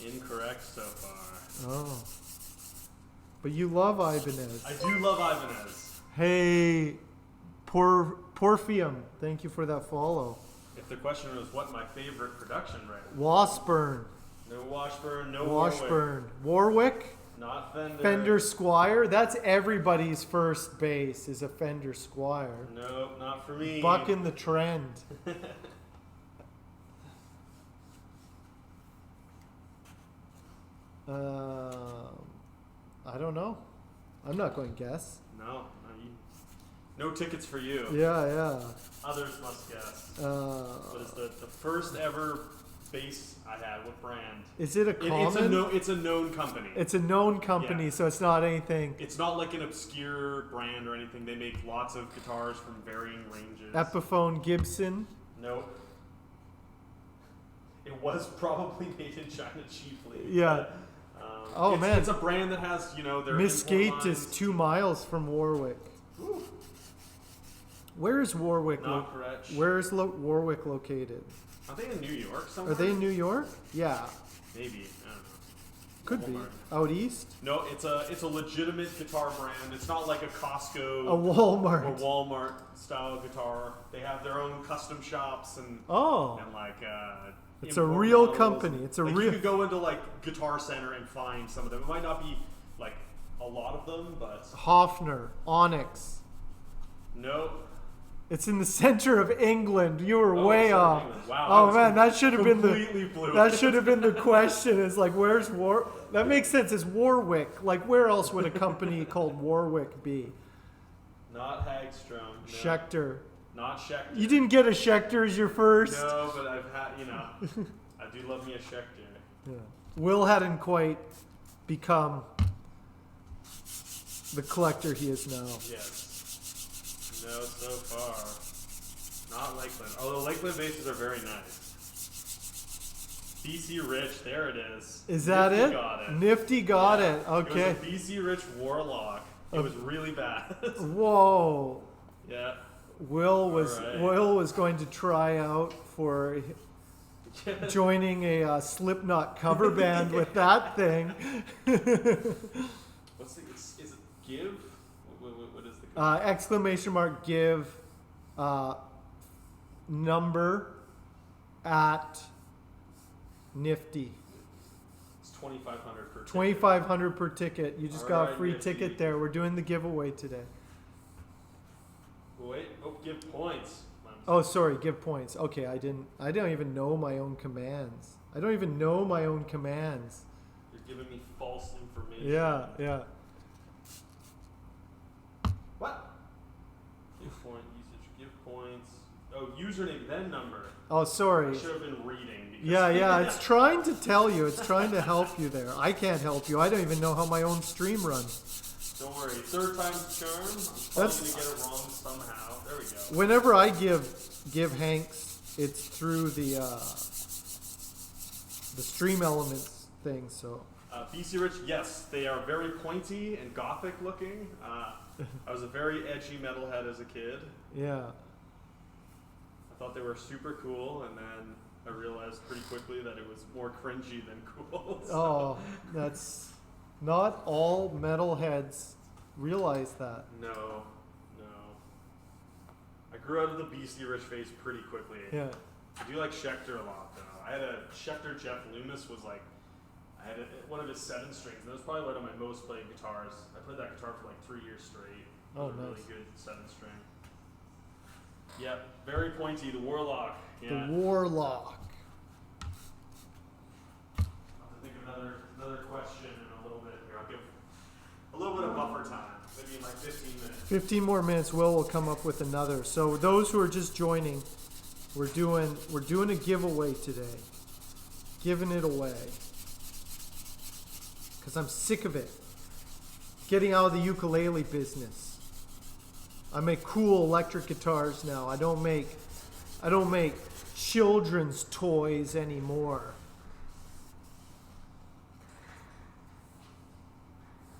Incorrect so far. Oh. But you love Ibanez. I do love Ibanez. Hey, Porphium. Thank you for that follow. If the question was what my favorite production right? Washburn. No Washburn, no Washburn. Warwick. Not Fender. Fender Squire. That's everybody's first bass is a Fender Squire. Nope, not for me. Bucking the trend. I don't know. I'm not going to guess. No tickets for you. Yeah. Others must guess. But it's the first ever bass I had. What brand? Is it a common? It's a known company. It's a known company, Yeah. so it's not anything. It's not like an obscure brand or anything. They make lots of guitars from varying ranges. Epiphone Gibson. Nope. It was probably made in China cheaply. Yeah. But, man. It's a brand that has, their Misgate import is lines. 2 miles from Warwick. Ooh, Where is Warwick? not correct. Where is Warwick located? Are they in New York somewhere? Are they in New York? Yeah, Maybe. I don't know. could be. Walmart. Out east? No, it's a legitimate guitar brand. It's not like a Costco A Walmart. or Walmart style guitar. They have their own custom shops and Oh, like it's a import real models. company. It's a like real. You could go into like Guitar Center and find some of them. It might not be like a lot of them, but Hofner, Onyx. no. It's in the center of England. You were Oh, way it's in off. England. Wow, Oh that man, was that should have been the. completely blew That it. should have been the question. It's like, where's War? That makes sense. It's Warwick. Like, where else would a company called Warwick be? Not Hagstrom. No. Schecter. Not Schecter. You didn't get a Schecter as your first. No, but I've had, I do love me a Schecter. Yeah. Will hadn't quite become the collector he is now. Yes. No, so far. Not Lakeland. Although Lakeland bases are very nice. BC Rich, there it is. Is that Nifty it? Got it. Nifty got Yeah. it. Okay. It was a BC Rich Warlock. It was really bad. Whoa. Yeah. Will was Alright. Will was going to try out for joining a Slipknot cover band with that thing. What's the? Is it Give? What is the? Exclamation mark give number at Nifty. It's 2,500 per. 2,500 per ticket. You just got a Alright, free Nifty. ticket there. We're doing the giveaway today. Wait. Oh, give points. Oh, sorry. Give points. Okay, I don't even know my own commands. I don't even know my own commands. You're giving me false information. Yeah. What? Give point usage. Give points. Oh, username then number. Oh, I sorry. should have been reading. Because Yeah. It's trying to tell you. It's trying to help you there. I can't help you. I don't even know how my own stream runs. Don't worry. Third time's the charm. I'm probably That's- gonna get it wrong somehow. There we go. Whenever I give Hanks, it's through the Stream Elements thing. So BC Rich, yes, they are very pointy and gothic looking. I was a very edgy metalhead as a kid. yeah. I thought they were super cool, and then I realized pretty quickly that it was more cringy than cool. So, Oh, that's not all metalheads realize that. No. I grew out of the BC Rich phase pretty quickly. Yeah. I do like Schecter a lot, though. I had a Schecter Jeff Loomis was like, I had one of his 7 strings, and that was probably one of my most played guitars. I played that guitar for like 3 years straight. Oh, It was a really nice. good 7 string. Yep, very pointy. The Warlock. Yeah. The Warlock. I'll have to think of another question in a little bit here. I'll give a little bit of buffer time, maybe in like 15 minutes. 15 more minutes. Will come up with another. So those who are just joining, we're doing a giveaway today. Giving it away. Because I'm sick of it. Getting out of the ukulele business. I make cool electric guitars now. I don't make children's toys anymore.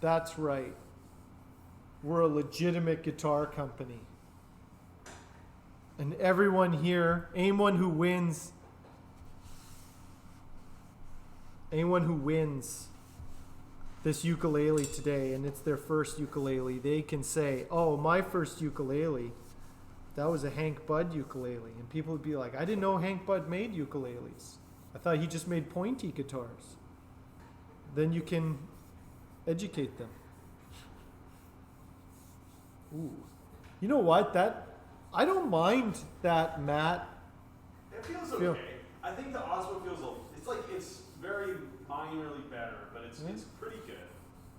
That's right. We're a legitimate guitar company. And everyone here, anyone who wins this ukulele today, and it's their first ukulele, they can say, oh, my first ukulele, that was a Hank Budd ukulele. And people would be like, I didn't know Hank Budd made ukuleles. I thought he just made pointy guitars. Then you can educate them. Ooh. You know what? I don't mind that matte. It feels okay. I think the Osmo feels it's like it's very minorly better, but it's pretty good.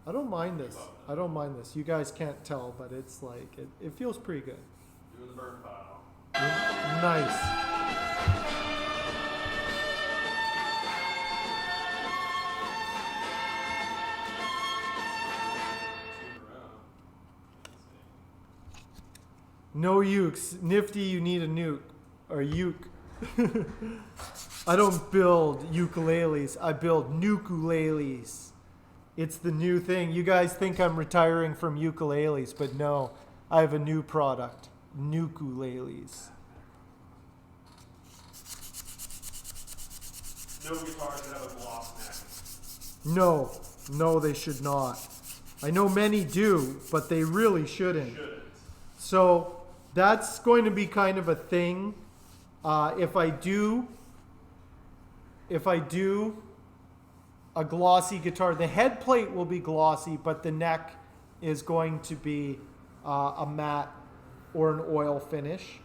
I don't mind this. I don't mind this. You guys can't tell, but it's like it feels pretty good. Doing the burn pile. Nice. No ukes. Nifty, you need a nuke. Or uke. I don't build ukuleles. I build nukuleles. It's the new thing. You guys think I'm retiring from ukuleles, but no. I have a new product. Nukuleles. No guitar should have a gloss neck. No, they should not. I know many do, but they really shouldn't. So that's going to be kind of a thing. If I do a glossy guitar, the head plate will be glossy, but the neck is going to be a matte or an oil finish.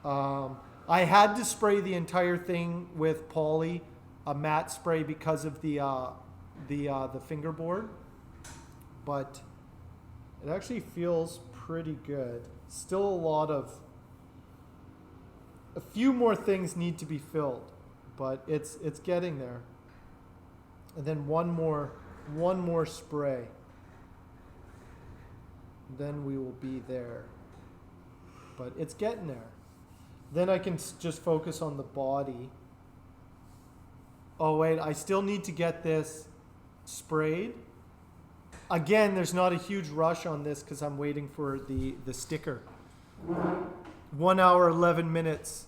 I had to spray the entire thing with poly, a matte spray, because of the fingerboard, but it actually feels pretty good. Still a few more things need to be filled, but it's getting there. And then one more spray. Then we will be there. But it's getting there. Then I can just focus on the body. Oh wait, I still need to get this sprayed. Again, there's not a huge rush on this because I'm waiting for the sticker. 1 hour, 11 minutes.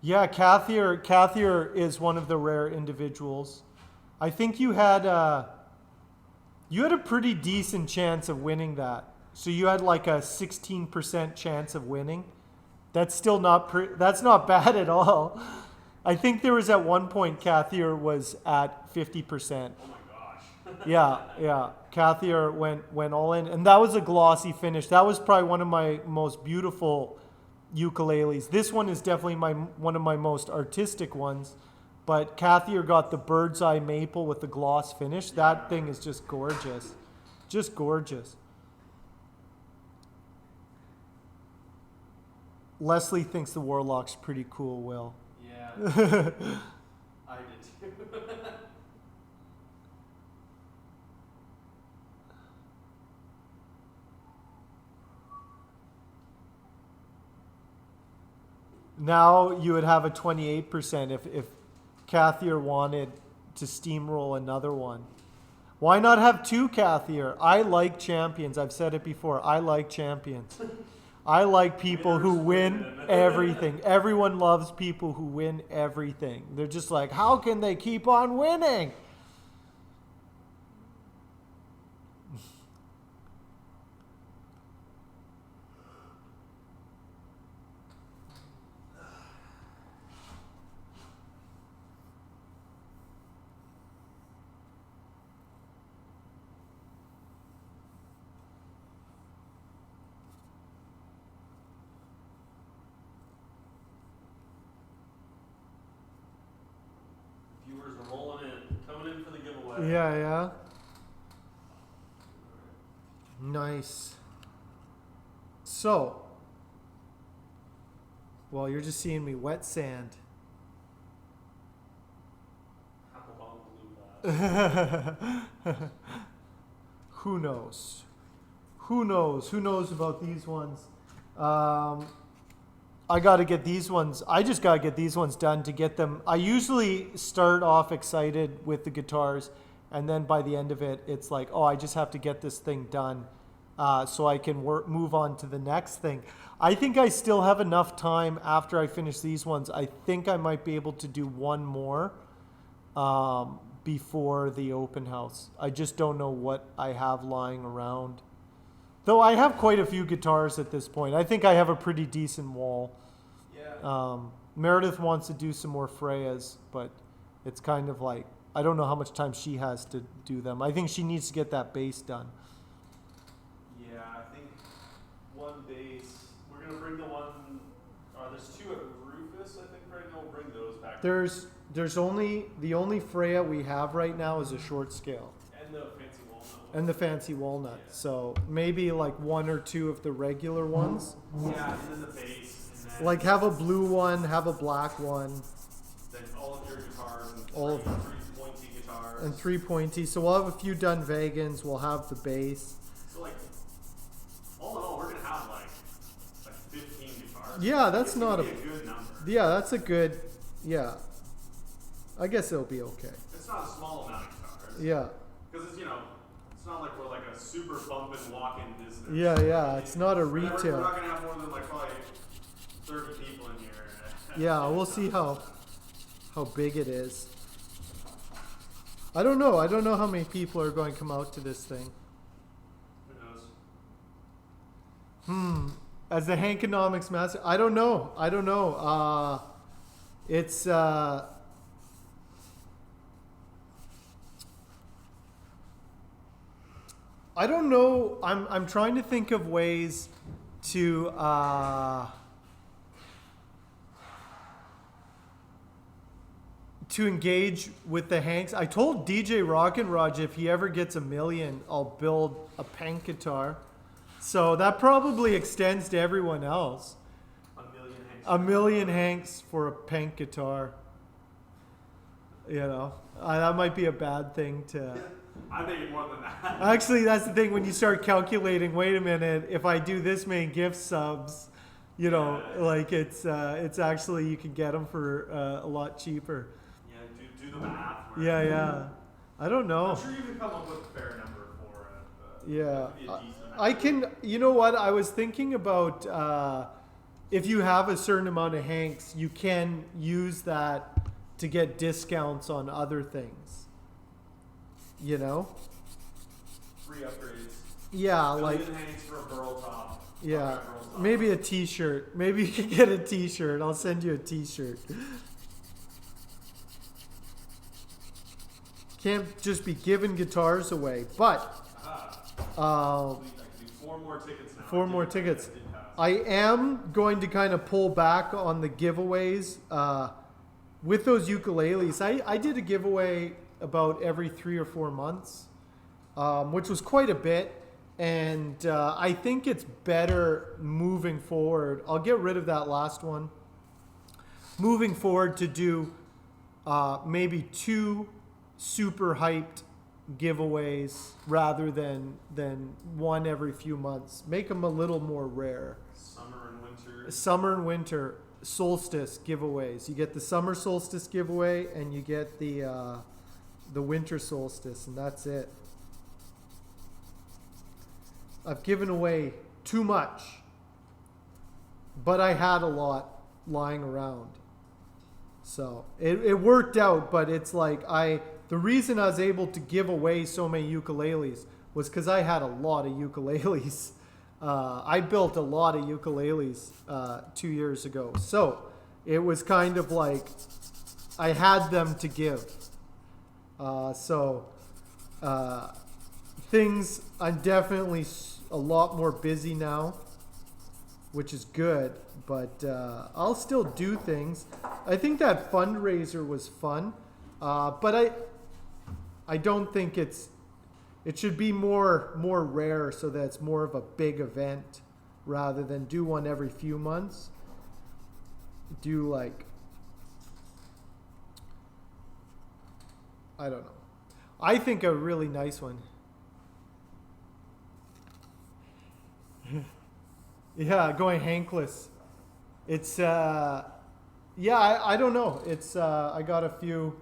Yeah, Cathier is one of the rare individuals. I think you had a pretty decent chance of winning that. So you had like a 16% chance of winning. That's still that's not bad at all. I think there was at one point Cathier was at 50%. Oh my gosh. Yeah. Cathier went all in, and that was a glossy finish. That was probably one of my most beautiful ukuleles. This one is definitely one of my most artistic ones, but Cathier got the bird's eye maple with the gloss finish. That thing is just gorgeous. Just gorgeous. Leslie thinks the Warlock's pretty cool, Will. Yeah. I did too. Now you would have a 28% if Cathier wanted to steamroll another one. Why not have two Cathier? I like champions. I've said it before. I like champions. I like people who win everything. Everyone loves people who win everything. They're just like, how can they keep on winning? Viewers are rolling in, coming in for the giveaway. Yeah. Nice. So, well, you're just seeing me wet sand. Who knows? Who knows? Who knows about these ones? I got to get these ones. I just got to get these ones done to get them. I usually start off excited with the guitars, and then by the end of it, it's like, oh, I just have to get this thing done so I can move on to the next thing. I think I still have enough time after I finish these ones. I think I might be able to do one more before the open house. I just don't know what I have lying around. Though I have quite a few guitars at this point. I think I have a pretty decent wall. Yeah. Meredith wants to do some more Freyas, but it's kind of like, I don't know how much time she has to do them. I think she needs to get that bass done. Yeah, I think one bass. We're gonna bring the one. There's two at Rufus. I think right now we'll bring those back. There's only the only Freya we have right now is a short scale. And the fancy walnut one. And the fancy walnut. Yeah. So maybe like one or two of the regular ones. Yeah, and then the bass. And then Like have a blue one, have a black one. Then all of your guitars and All of them. three pointy guitars. And 3 pointy. So we'll have a few Dunvegans. We'll have the bass. So like, all in all, we're gonna have like 15 guitars. Yeah, that's It's not gonna be a good number. Yeah, that's a good. Yeah. I guess it'll be okay. It's not a small amount of guitars. Yeah. Because it's it's not like we're like a super bumping walk-in business. Yeah. It's not a We're retail. not gonna have more than like probably 30 people in here. Yeah, we'll see how big it is. I don't know. I don't know how many people are going to come out to this thing. Who knows? As the Hankonomics master, I don't know. It's I don't know. I'm trying to think of ways to engage with the Hanks. I told DJ Rockin' Raj if he ever gets 1 million, I'll build a Pank guitar. So that probably extends to everyone else. 1 million Hanks. 1 million Hanks for a Pank guitar. You know, that might be a bad thing to. I think more than that. Actually, that's the thing when you start calculating. Wait a minute, if I do this many gift subs, you know, like it's actually you can get them for a lot cheaper. Yeah, do the math. Yeah. I don't know. I'm sure you can come up with a fair number for it. Yeah, It'd be a decent amount. I can. You know what? I was thinking about if you have a certain amount of Hanks, you can use that to get discounts on other things. You know? Free upgrades. Yeah, like Million Hanks for a burl top. yeah, Burl top. maybe a T-shirt. Maybe you can get a T-shirt. I'll send you a T-shirt. Can't just be giving guitars away, but. I can do 4 more tickets now. 4 more tickets. I did pass. I am going to kind of pull back on the giveaways with those ukuleles. I did a giveaway about every 3 or 4 months, which was quite a bit. And I think it's better moving forward. I'll get rid of that last one. Moving forward to do maybe 2 super hyped giveaways rather than one every few months. Make them a little more rare. Summer and winter solstice giveaways. You get the summer solstice giveaway and you get the winter solstice, and that's it. I've given away too much, but I had a lot lying around. So it worked out, but it's like the reason I was able to give away so many ukuleles was because I had a lot of ukuleles. I built a lot of ukuleles 2 years ago. So it was kind of like I had them to give. Things, I'm definitely a lot more busy now, which is good, but I'll still do things. I think that fundraiser was fun, but I don't think it should be more rare so that it's more of a big event rather than do one every few months. Do like, I don't know. I think a really nice one. Yeah, going Hankless. It's yeah, I don't know. It's I got a few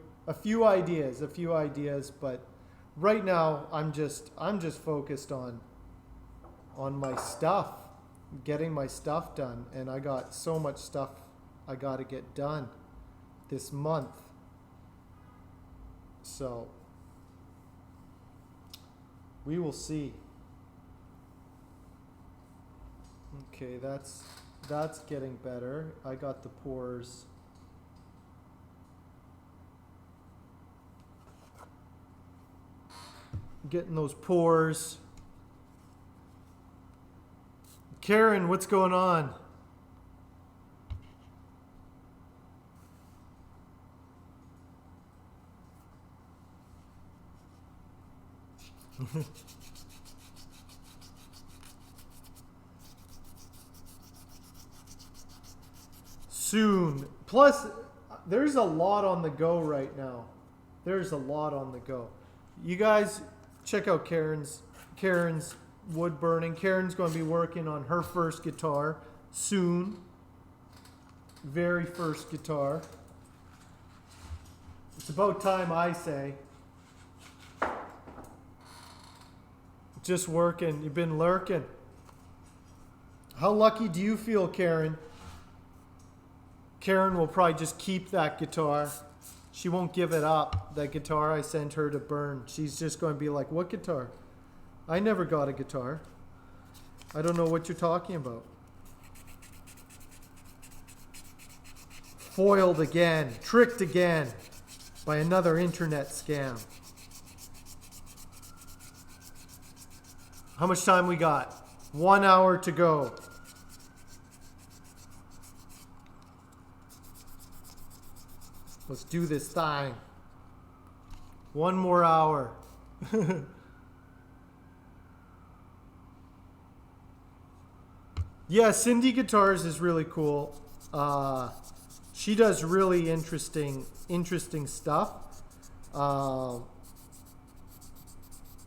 ideas, but right now I'm just focused on my stuff, getting my stuff done, and I got so much stuff I got to get done this month. So we will see. Okay, that's getting better. I got the pores. Getting those pores. Karen, what's going on? Soon. Plus, there's a lot on the go right now. There's a lot on the go. You guys check out Karen's wood burning. Karen's going to be working on her first guitar soon. Very first guitar. It's about time, I say. Just working. You've been lurking. How lucky do you feel, Karen? Karen will probably just keep that guitar. She won't give it up, that guitar I sent her to burn. She's just going to be like, what guitar? I never got a guitar. I don't know what you're talking about. Foiled again, tricked again by another internet scam. How much time we got? 1 hour to go. Let's do this thing. 1 more hour. Yeah, Cindy Guitars is really cool. She does really interesting stuff.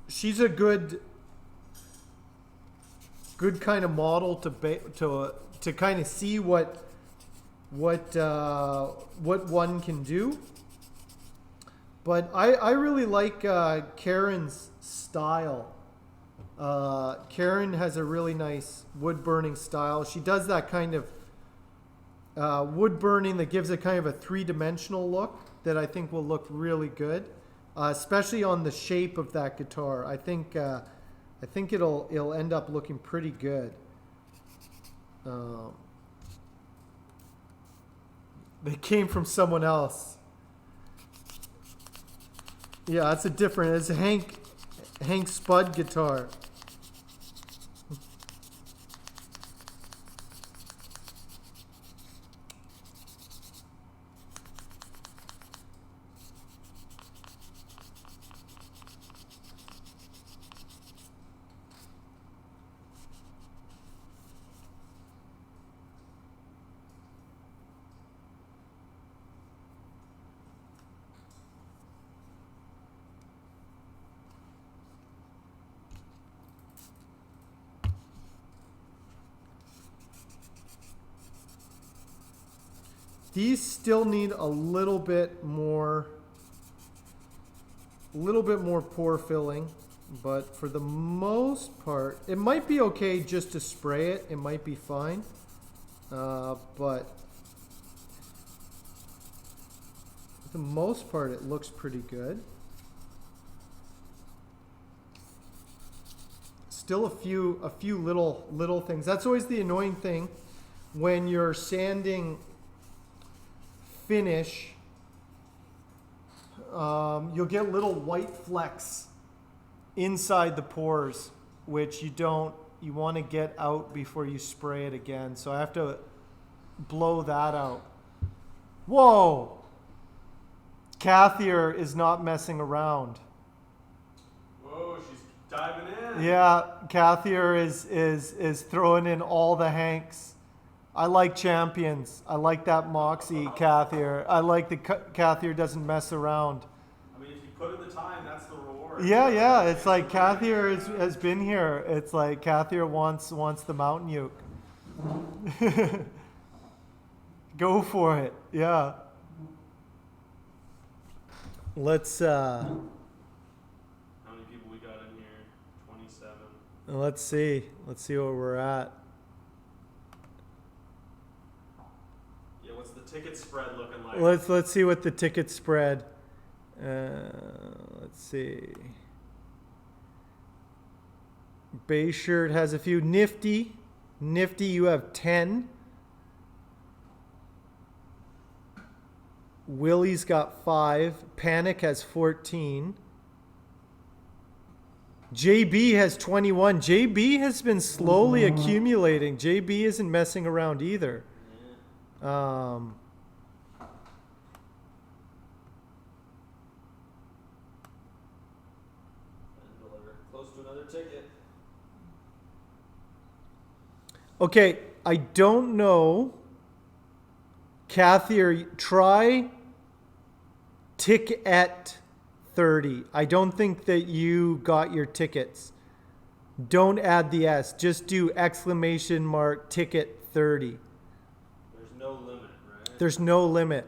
She's a good kind of model to kind of see what one can do. But I really like Karen's style. Karen has a really nice wood burning style. She does that kind of wood burning that gives it kind of a three-dimensional look that I think will look really good, especially on the shape of that guitar. I think it'll end up looking pretty good. They came from someone else. Yeah, it's a Hank Spud guitar. These still need a little bit more pore filling, but for the most part, it might be okay just to spray it. It might be fine, but for the most part, it looks pretty good. Still a few little things. That's always the annoying thing when you're sanding finish. You'll get little white flecks inside the pores, which you want to get out before you spray it again. So I have to blow that out. Whoa! Kathier is not messing around. Whoa, she's diving in. Yeah, Kathier is throwing in all the Hanks. I like champions. I like that moxie, Kathier. I like the Kathier doesn't mess around. I mean, if you put in the time, that's the Yeah. It's like Kathier has been here. It's like Kathier wants the mountain uke. Go for it. Yeah. Let's How many people we got in here? 27. let's see. Let's see where we're at. Yeah, what's the ticket spread looking like? Let's see what the ticket spread. Let's see. Bayshirt has a few. Nifty, you have 10. Willie's got 5. Panic has 14. JB has 21. JB has been slowly accumulating. JB isn't messing around either. Close to another ticket. Okay, I don't know. Kathy, try tick at 30. I don't think that you got your tickets. Don't add the S. Just do exclamation mark ticket 30. There's no limit, right? There's no limit.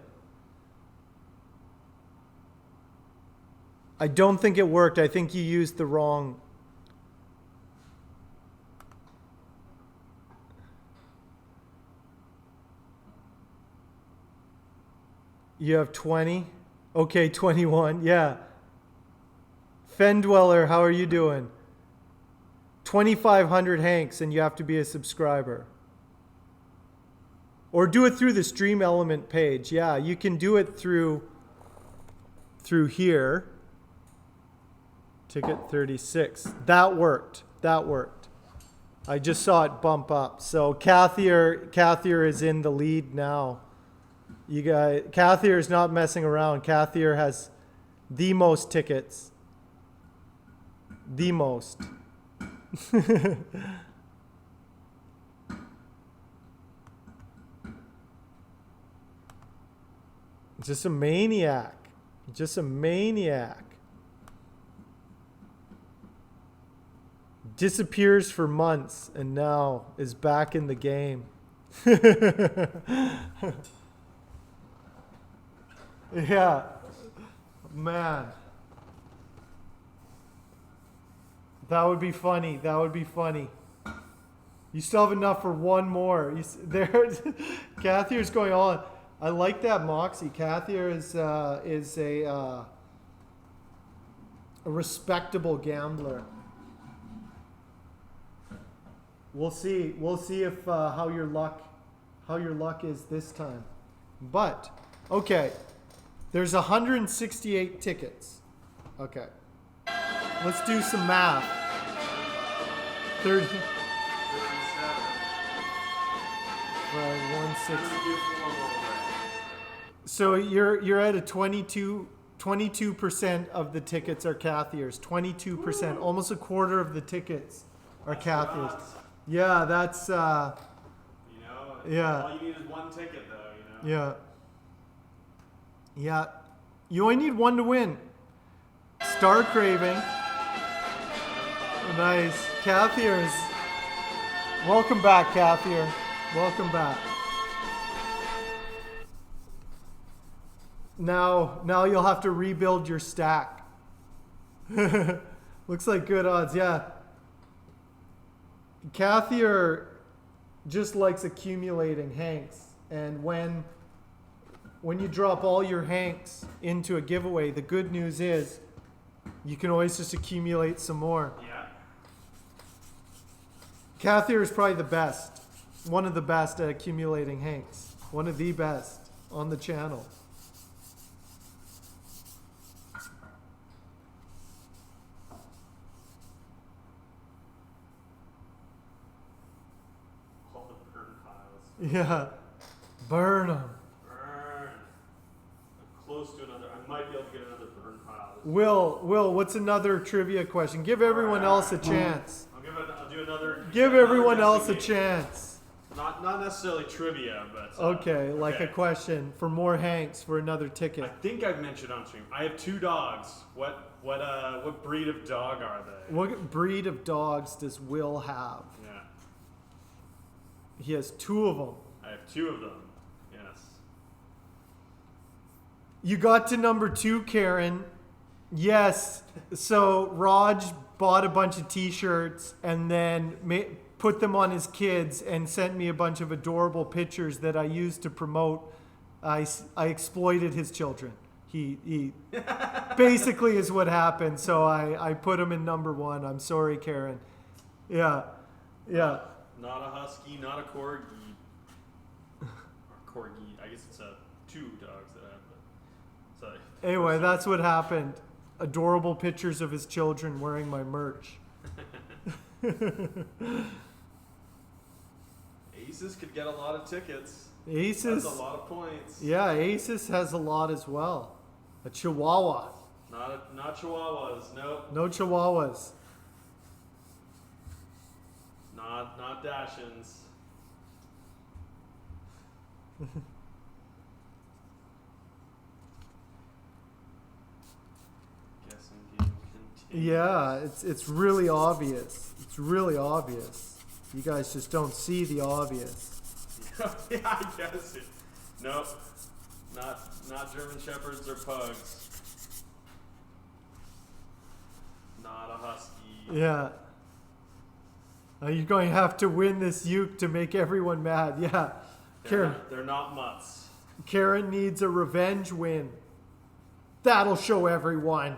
I don't think it worked. I think you used the wrong. You have 20? Okay, 21. Yeah. Fendweller, how are you doing? 2,500 Hanks, and you have to be a subscriber. Or do it through the Stream Element page. Yeah, you can do it through here. Ticket 36. That worked. I just saw it bump up. So Kathier is in the lead now. You guys, Kathier is not messing around. Kathier has the most tickets. The most. Just a maniac. Disappears for months and now is back in the game. Yeah, man. That would be funny. You still have enough for one more. Kathier's going on. I like that moxie. Kathier is a respectable gambler. We'll see if how your luck is this time. But okay. There's 168 tickets. Okay. Let's do some math. 30. 160. So you're at a 22% of the tickets are Kathier's. 22%. Almost a quarter of the tickets are Kathier's. Yeah, that's yeah. Yeah. All you need is one ticket though, Yeah. Yeah. You only need one to win. Star Craving. Nice. Kathier is... Welcome back, Kathier. Welcome back. Now you'll have to rebuild your stack. Looks like good odds, yeah. Kathier just likes accumulating Hanks. And when you drop all your Hanks into a giveaway, the good news is you can always just accumulate some more. Yeah. Kathier is probably the best. One of the best at accumulating Hanks. One of the best on the channel. All the burn piles. Yeah. Burn them. Burn. I'm close to another. I might be able to get another burn pile. Will, what's another trivia question? Give everyone else a chance. I'll do another. Give everyone else a chance. not necessarily trivia, but Okay, like a question for more Hanks for another I ticket. think I've mentioned on stream. I have 2 dogs. What breed of dog are they? What breed of dogs does Will have? Yeah, He has 2 of them. I have 2 of them. Yes. You got to number 2, Karen. Yes. So Raj bought a bunch of T-shirts and then put them on his kids and sent me a bunch of adorable pictures that I used to promote. I exploited his children. He basically is what happened. So I put him in number 1. I'm sorry, Karen. Yeah. Yeah. Not a husky, not a corgi. Or corgi. I guess it's 2 dogs that I have. But, sorry. Anyway, that's what happened. Adorable pictures of his children wearing my merch. Aces could get a lot of tickets. Aces. That's a lot of points. Yeah, Aces has a lot as well. A Chihuahua. Not chihuahuas. Nope. No Chihuahuas. Not Dachshunds. Guessing game continues. Yeah, it's really obvious. It's really obvious. You guys just don't see the obvious. Yeah, I guess it. Nope. Not German Shepherds or Pugs. Not a Husky. Yeah. You're going to have to win this uke to make everyone mad. Yeah. They're not mutts. Karen needs a revenge win. That'll show everyone.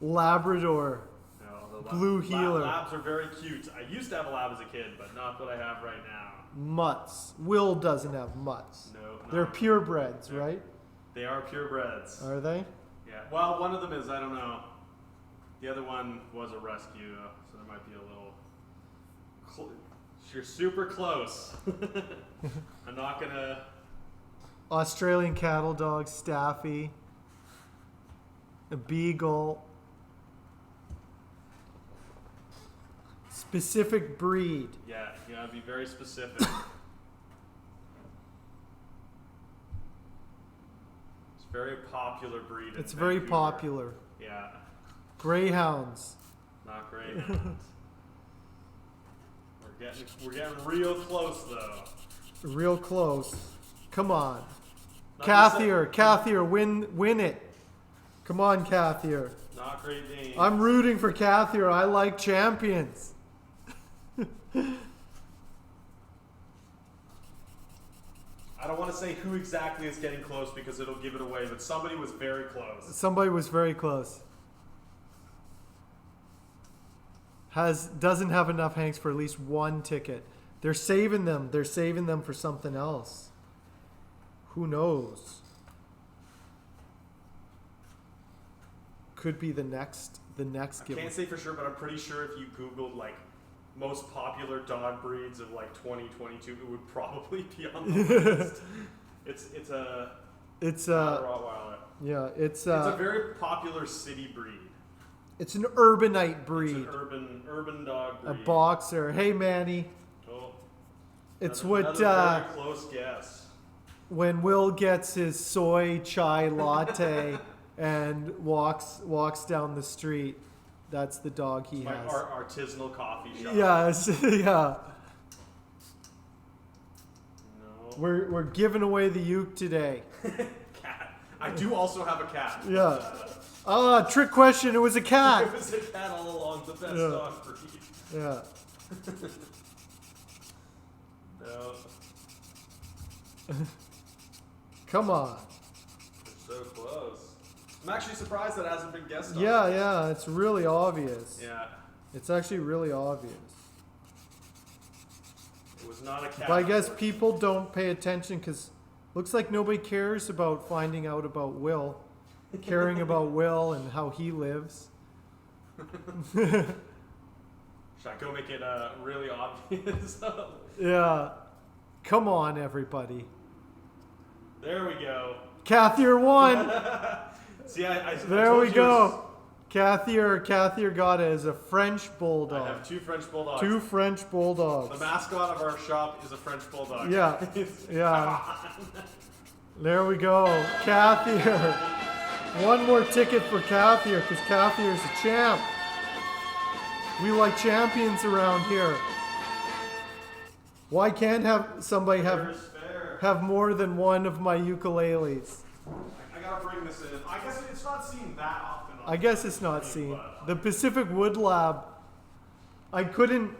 Labrador. No, Blue heeler. Labs are very cute. I used to have a lab as a kid, but not what I have right now. Mutts. Will doesn't have mutts. No, They're not. purebreds, right? They are purebreds. Are they? Yeah. Well, one of them is, I don't know. The other one was a rescue, so there might be a little. You're super close. I'm not gonna. Australian cattle dog, Staffy. A beagle. Specific breed. Yeah, you gotta be very specific. It's a very popular breed. It's in very Vancouver. popular. Yeah, Greyhounds. not greyhounds. We're getting real close though. Real close. Come on. Not Cathier, win it. Come on, Cathier. Not Great Danes. I'm rooting for Cathier. I like champions. I don't want to say who exactly is getting close because it'll give it away, but somebody was very close. Somebody was very close. Doesn't have enough Hanks for at least 1 ticket. They're saving them. They're saving them for something else. Who knows? Could be the next I giveaway. can't say for sure, but I'm pretty sure if you Googled like most popular dog breeds of like 2022, it would probably be on the list. It's a Rottweiler. Yeah, it's a very popular city breed. it's an urbanite breed. It's an urban dog breed. A boxer. Hey, Manny. Oh, It's another very close guess. when Will gets his soy chai latte and walks down the street. That's the dog he My has. artisanal coffee shop. Yes, yeah. No. We're giving away the uke today. Cat. I do also have a cat. Yeah. Trick question. It was a It cat. was a cat all along. The best Yeah. dog breed. Yeah. No. Come on. We're so close. I'm actually surprised that it hasn't been guessed on. Yeah. It's really obvious. Yeah. It's actually really obvious. It was not a cat. But I guess people don't pay attention because looks like nobody cares about finding out about Will, caring about Will and how he lives. Should I go make it really obvious? Yeah. Come on, everybody. There we go. Cathier won. See, I There told we you go. Kathy Gata is a French I bulldog. have 2 French bulldogs. 2 French bulldogs. The mascot of our shop is a French bulldog. Yeah, yeah. There we go. Kathier. One more ticket for Kathier because Kathier's a champ. We like champions around here. Why can't somebody have more than one of my ukuleles? I gotta bring this in. I guess it's not seen that often. I guess it's not seen. The Pacific Wood Lab, I couldn't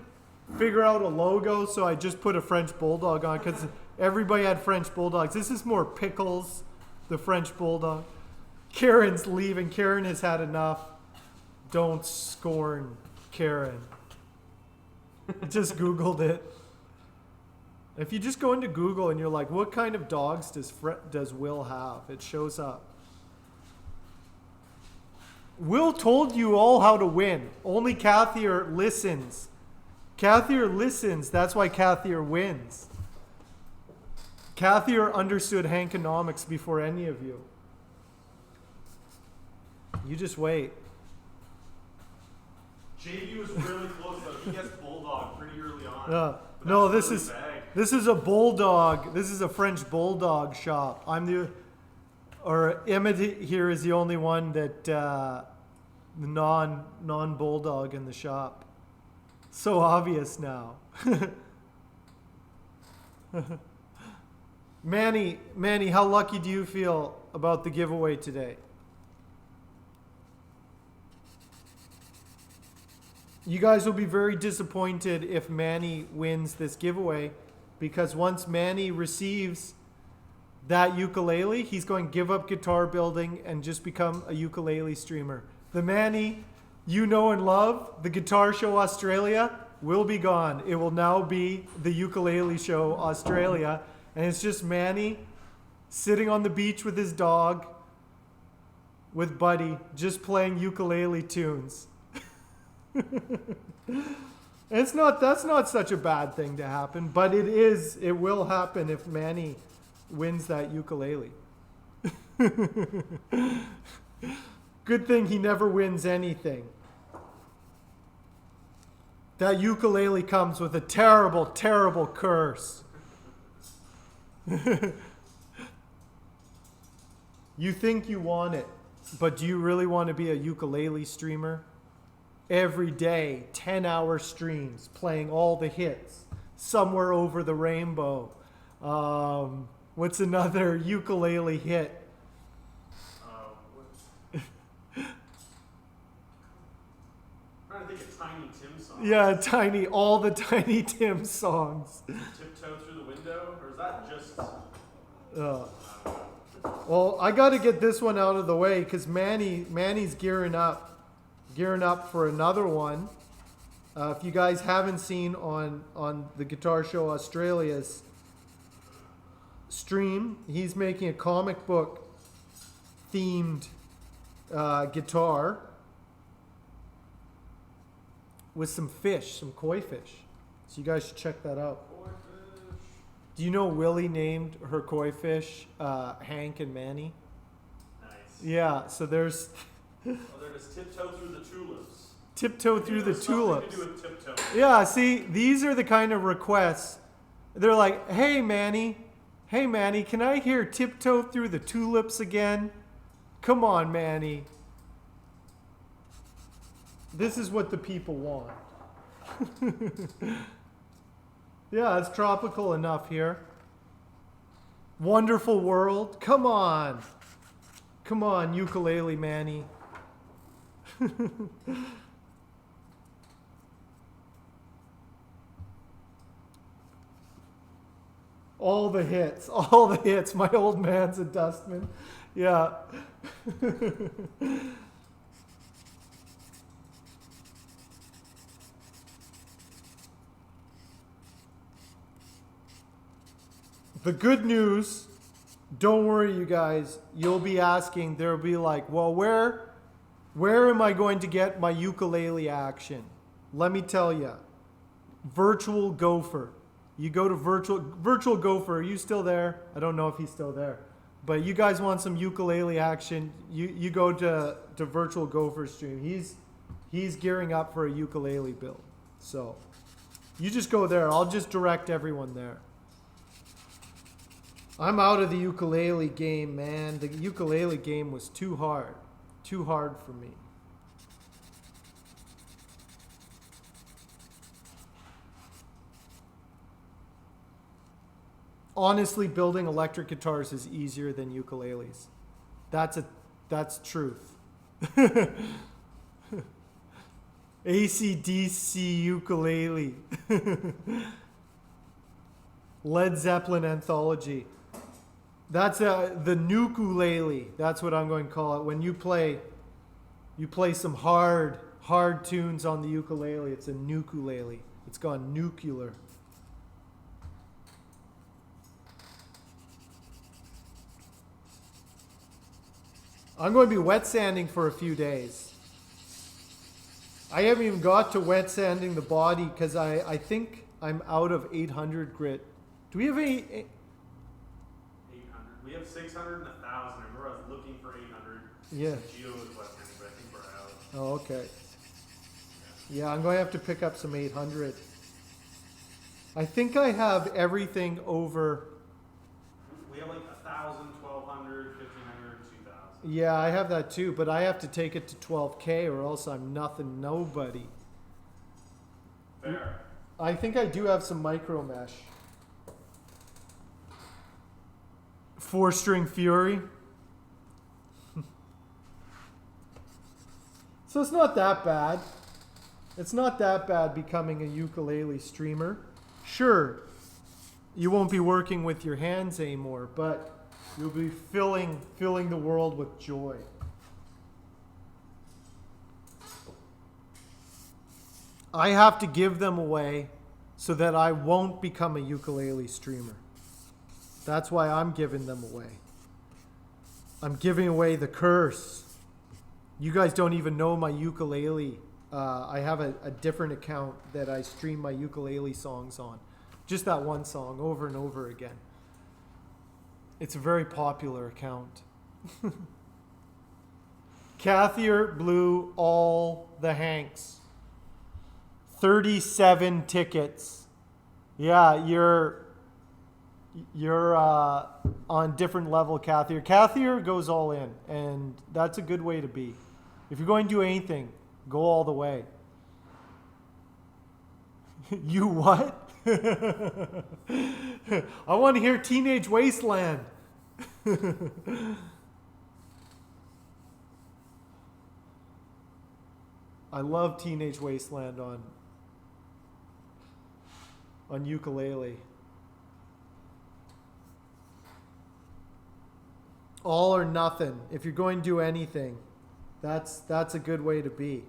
figure out a logo, so I just put a French Bulldog on because everybody had French Bulldogs. This is more Pickles, the French Bulldog. Karen's leaving. Karen has had enough. Don't scorn Karen. I just Googled it. If you just go into Google and you're like, what kind of dogs does Will have? It shows up. Will told you all how to win. Only Kathier listens. Kathier listens. That's why Kathier wins. Kathier understood Hankonomics before any of you. You just wait. JV was really close though. He gets bulldog pretty early on. No, this is a bulldog. This is a French bulldog shop. Emmett here is the only one that the non bulldog in the shop. So obvious now. Manny, how lucky do you feel about the giveaway today? You guys will be very disappointed if Manny wins this giveaway because once Manny receives that ukulele, he's going to give up guitar building and just become a ukulele streamer. The Manny you know and love, the Guitar Show Australia, will be gone. It will now be the Ukulele Show Australia. And it's just Manny sitting on the beach with his dog, with Buddy, just playing ukulele tunes. That's not such a bad thing to happen, but it will happen if Manny wins that ukulele. Good thing he never wins anything. That ukulele comes with a terrible, terrible curse. You think you want it, but do you really want to be a ukulele streamer? Every day, 10-hour streams, playing all the hits. Somewhere Over the Rainbow. What's another ukulele hit? I'm trying to think of Tiny Tim songs. Yeah, all the Tiny Tim songs. Tiptoe Through the Window? Or is that just... Well, I got to get this one out of the way because Manny's gearing up for another one. If you guys haven't seen on the Guitar Show Australia's stream, he's making a comic book themed guitar with some koi fish. So you guys should check that out. Do you know Willie named her koi fish Hank and Manny? Nice. Yeah, so there's... Oh, there's Tiptoe Through the Tulips. Tiptoe Through the Tulips. To do with tiptoe. Yeah, see, these are the kind of requests. They're like, hey Manny, can I hear Tiptoe Through the Tulips again? Come on, Manny. This is what the people want. Yeah, it's tropical enough here. Wonderful world. Come on. Come on, ukulele Manny. All the hits. My old man's a dustman. Yeah. The good news, don't worry you guys, you'll be asking, there'll be like, well, where am I going to get my ukulele action? Let me tell you, Virtual Gopher. You go to Virtual Gopher, are you still there? I don't know if he's still there. But you guys want some ukulele action, you go to Virtual Gopher stream. He's gearing up for a ukulele build. So you just go there. I'll just direct everyone there. I'm out of the ukulele game, man. The ukulele game was too hard. Too hard for me. Honestly, building electric guitars is easier than ukuleles. That's truth. AC/DC ukulele. Led Zeppelin anthology. That's the nukulele. That's what I'm going to call it. When you play some hard tunes on the ukulele. It's a nukulele. It's gone nuclear. I'm going to be wet sanding for a few days. I haven't even got to wet sanding the body because I think I'm out of 800 grit. Do we have any? 800. We have 600 and 1,000. I remember I was looking for 800. Yeah. Geo is wet sanding, but I think we're out. Oh, okay. Yeah, I'm going to have to pick up some 800. I think I have everything over. We have like 1,000, 1,200, 1,500, 2,000. Yeah, I have that too, but I have to take it to 12K or else I'm nothing, nobody. Fair. I think I do have some micro mesh. 4-string Fury. So it's not that bad. It's not that bad becoming a ukulele streamer. Sure, you won't be working with your hands anymore, but you'll be filling the world with joy. I have to give them away so that I won't become a ukulele streamer. That's why I'm giving them away. I'm giving away the curse. You guys don't even know my ukulele. I have a different account that I stream my ukulele songs on. Just that one song over and over again. It's a very popular account. Cathier blew all the Hanks. 37 tickets. Yeah, you're on different level, Cathier. Cathier goes all in, and that's a good way to be. If you're going to do anything, go all the way. You what? I want to hear Teenage Wasteland. I love Teenage Wasteland on ukulele. All or nothing. If you're going to do anything, that's a good way to be.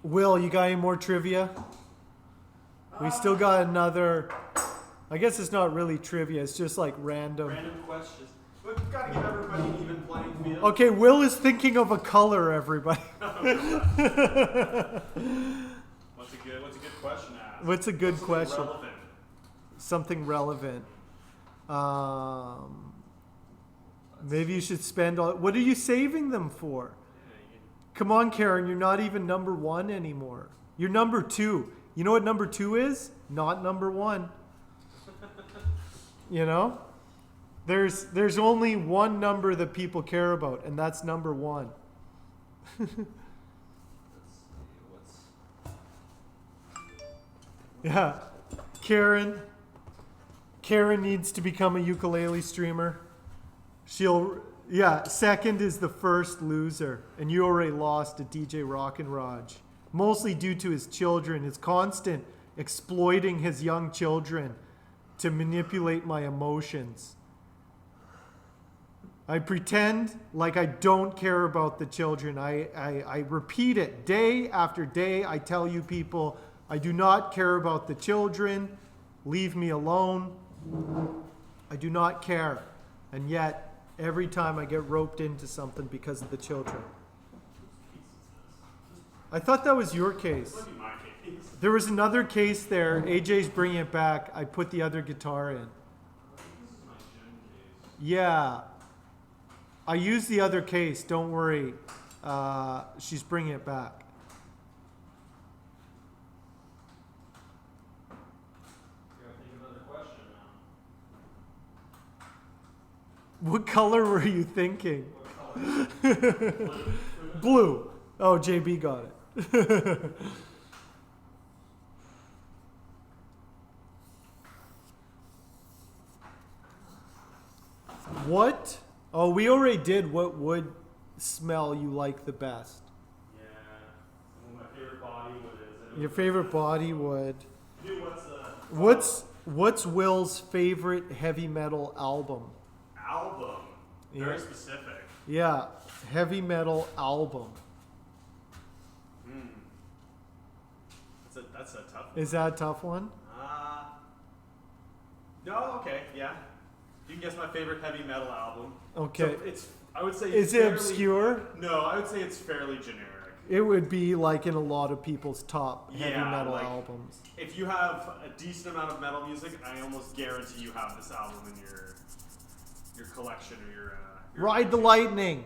Will, you got any more trivia? We still got another. I guess it's not really trivia. It's just like random. Random questions. But we've got to give everybody an even playing field. Okay, Will is thinking of a color, everybody. What's a good question to ask? What's a good question? Relevant. Something relevant. Maybe you should spend all. What are you saving them for? Come on, Karen, you're not even number 1 anymore. You're number 2. You know what number 2 is? Not number 1. You know? There's only one number that people care about, and that's number 1. Yeah. Karen needs to become a ukulele streamer. Second is the first loser, and you already lost to DJ Rock and Raj. Mostly due to his children, his constant exploiting his young children to manipulate my emotions. I pretend like I don't care about the children. I repeat it day after day. I tell you people, I do not care about the children. Leave me alone. I do not care. And yet, every time I get roped into something because of the children. I thought that was your case. That might be my case. There was another case there. AJ's bringing it back. I put the other guitar in. Yeah. I used the other case. Don't worry. She's bringing it back. What color were you thinking? Blue. Oh, JB got it. What? Oh, we already did what wood smell you like the best. Yeah. Some of my favorite body wood is. Your favorite body wood. Dude, What's Will's favorite heavy metal album? album? Very Yeah. specific. Yeah, heavy metal album. That's a tough one. Is that a tough one? No, okay, yeah. You can guess my favorite heavy metal album. Okay. So I would say Is it's it fairly, obscure? No, I would say it's fairly generic. It would be like in a lot of people's top heavy Yeah, metal like- albums. If you have a decent amount of metal music, I almost guarantee you have this album in your collection or your Ride the Lightning.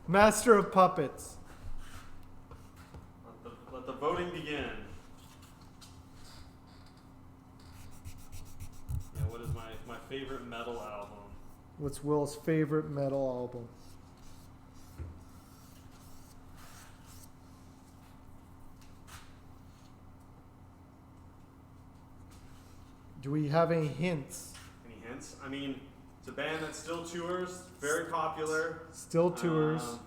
Master of Puppets. Let the voting begin. Yeah, what is my favorite metal album? What's Will's favorite metal album? Do we have any hints? Any hints? I mean, it's a band that still tours, very popular. Still tours. Um,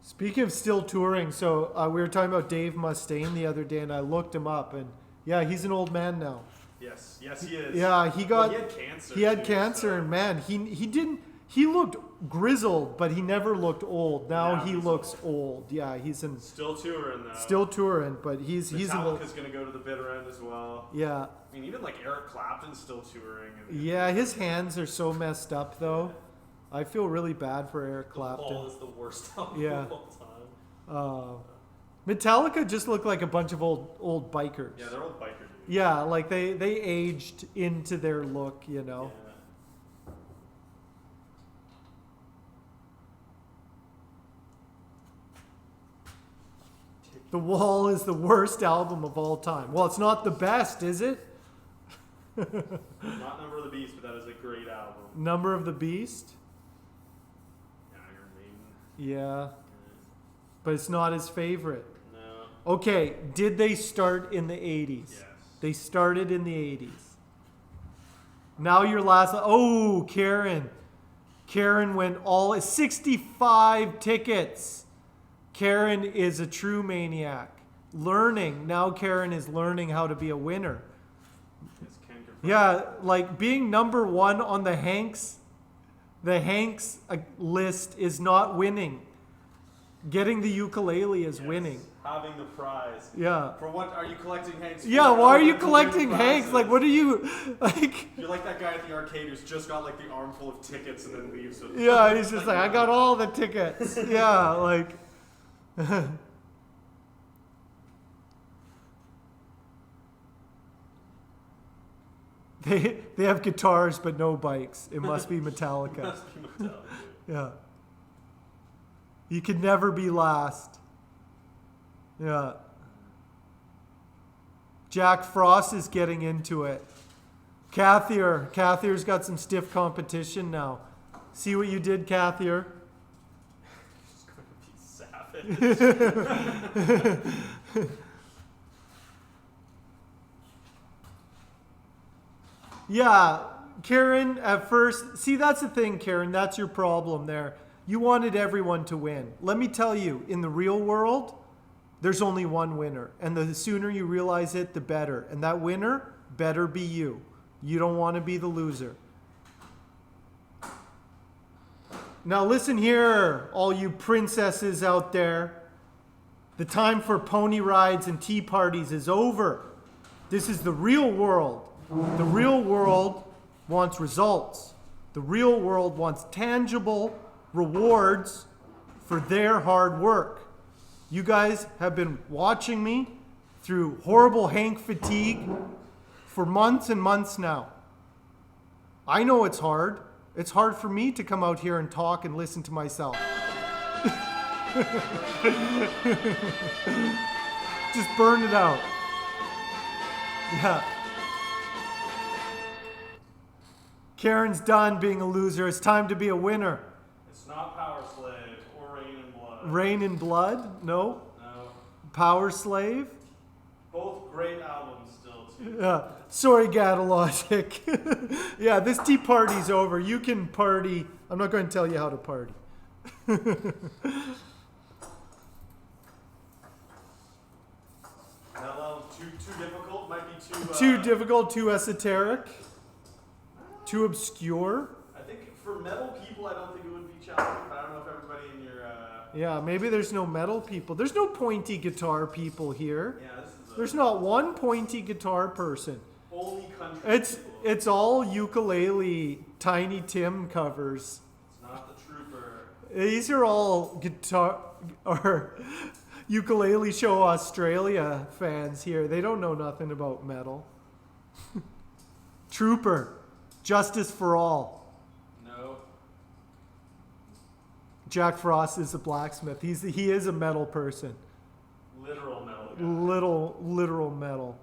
Speaking of still touring, so we were talking about Dave Mustaine the other day, and I looked him up, and yeah, he's an old man now. Yes, he is. Yeah, he got. Well, he had cancer. He had too, cancer, so- and man, he didn't. He looked grizzled, but he never looked old. Now Now he he's lose old. Yeah, he's in Still touring though. still touring, but he's in the, Metallica's gonna go to the bitter end as well. yeah. I mean, even like Eric Clapton's still touring. And Yeah, his hands are so messed up though. I feel really bad for Eric The Fall Clapton. is the worst album Yeah. of all time. Metallica just look like a bunch of old bikers. Yeah, they're old biker dudes. Yeah, like they aged into their look, you know. Yeah. The Wall is the worst album of all time. Well, it's not the best, is it? Not Number of the Beast, but that is a great album. Number of the Beast? Yeah, Iron Maiden. Yeah, but it's not his favorite. No. Okay, did they start in the 80s? Yes. They started in the 80s. Now your last. Oh, Karen. Karen went all 65 tickets. Karen is a true maniac. Learning. Now Karen is learning how to be a winner. Yes, Ken confirmed. Yeah, like being number one on the Hanks list is not winning. Getting the ukulele is Yes, winning. Having the prize. Yeah. For what are you collecting Hanks? Yeah, for? why are you Other than collecting winning Hanks? prizes? Like, what are you, like... You're like that guy at the arcade who's just got like the armful of tickets and then leaves with. Yeah, he's just like, I got all the tickets. Yeah, like... They have guitars but no bikes. It must be Metallica. Must be Metallica. Yeah. You can never be last. Yeah. Jack Frost is getting into it. Cathier's got some stiff competition now. See what you did, Cathier? He's gonna be savage. Yeah, Karen, at first, see, that's the thing, Karen, that's your problem there. You wanted everyone to win. Let me tell you, in the real world, there's only one winner. And the sooner you realize it, the better. And that winner better be you. You don't want to be the loser. Now listen here, all you princesses out there. The time for pony rides and tea parties is over. This is the real world. The real world wants results. The real world wants tangible rewards for their hard work. You guys have been watching me through horrible Hank fatigue for months and months now. I know it's hard. It's hard for me to come out here and talk and listen to myself. Just burn it out. Yeah. Karen's done being a loser. It's time to be a winner. It's not Power Slave or Rain in Blood. Rain in Blood? No. No. Power Slave? Both great albums still, too. Yeah. Sorry, Gatalogic. Yeah, this tea party's over. You can party. I'm not going to tell you how to party. Mellow, too difficult? Might be too... Too difficult, too esoteric, too obscure. I think for metal people, I don't think it would be challenging, but I don't know if everybody in your... Yeah, maybe there's no metal people. There's no pointy guitar people here. Yeah, this is There's not one pointy guitar person. only country It's people. it's all ukulele Tiny Tim covers. It's not the Trooper. These are all guitar or Ukulele Show Australia fans here. They don't know nothing about metal. Trooper, Justice for All. No. Jack Frost is a blacksmith. He is a metal person. Literal metal guy. Literal metal.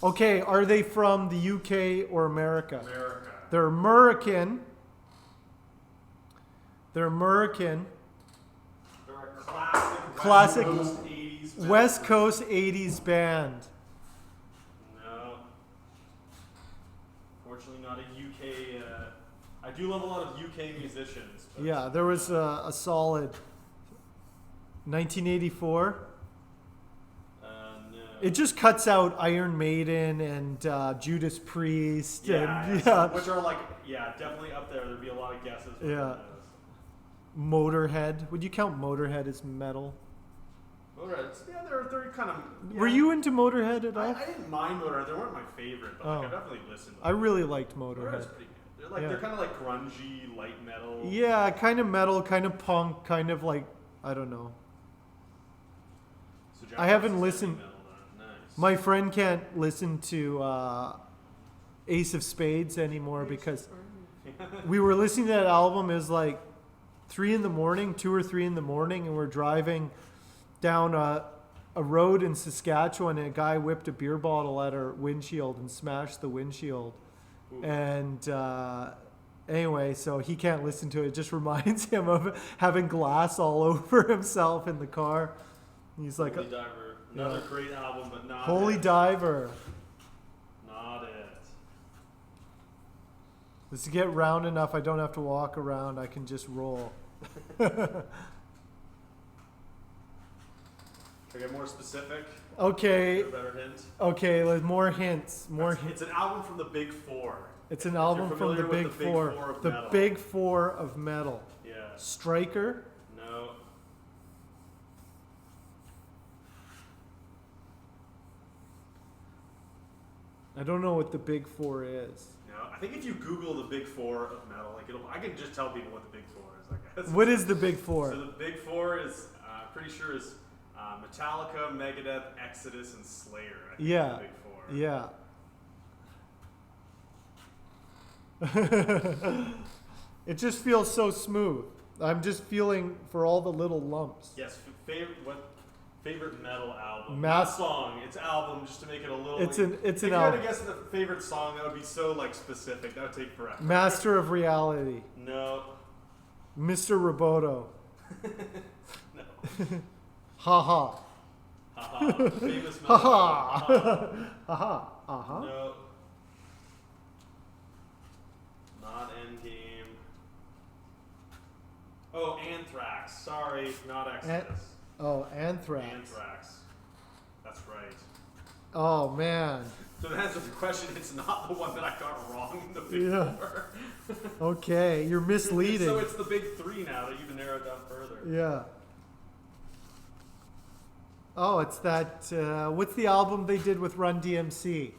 Yeah. Okay, are they from the UK or America? America. They're American. They're American. They're a classic, Classic West Coast 80s band. West Coast 80s band. No. Fortunately, not a UK. I do love a lot of UK musicians. But Yeah, there was a solid 1984. no. It just cuts out Iron Maiden and Judas Priest. Yeah, And, so- which are like, definitely up there. There'd be a lot of guesses. within Yeah. those. Motorhead. Would you count Motorhead as metal? Motorhead, yeah, they're kind of. Yeah. Were you into Motorhead at all? I didn't mind Motorhead. They weren't my favorite, but like, Oh. I definitely listened. I really liked Motorhead's Motorhead. pretty good. They're like Yeah. they're kind of like grungy, light metal. Yeah, kind of metal, kind of punk, kind of like, I don't know. So Jack I haven't Frost is heavy listened- metal, then. Nice. My friend can't listen to Ace of Spades anymore because we were listening to that album. It was like 2 or 3 in the morning, and we're driving down a road in Saskatchewan, and a guy whipped a beer bottle at our windshield and smashed the windshield. Ooh. And anyway, so he can't listen to it. It just reminds him of having glass all over himself in the car. He's like, Holy Diver, another great album, but not Holy it. Diver. Not it. Just to get round enough, I don't have to walk around. I can just roll. Should I get more specific? Okay. Get a better hint. Okay, more hints. More hints. It's an album from the Big Four. It's an If album you're from the familiar Big with the Big Four. Four of The metal. Big Four of metal. Yeah. Striker. No. I don't know what the Big Four is. No. I think if you Google the Big Four of metal, like I can just tell people what the Big Four is. I guess. What is the Big Four? So the Big Four is pretty sure is Metallica, Megadeth, Exodus, and Slayer. I think Yeah. are the Big Four. Yeah. It just feels so smooth. I'm just feeling for all the little lumps. Yes. Favorite metal album? Not song. It's album, just to make it a little. It's an If you had album. to guess the favorite song, that would be so like specific. That would take forever. Master of Reality. No. Mr. Roboto. No. Ha Haha. Famous ha. metal. Ha ha. Aha. Uh-huh. No. Not Endgame. Oh, Anthrax. Sorry, not Exodus. Oh, Anthrax. Anthrax. That's right. Oh, man. So to answer the question, it's not the one that I got wrong in the Big Yeah. Four. Okay, you're misleading. So it's the Big Three now that you've narrowed down further. Yeah. Oh, it's that. What's the album they did with Run DMC?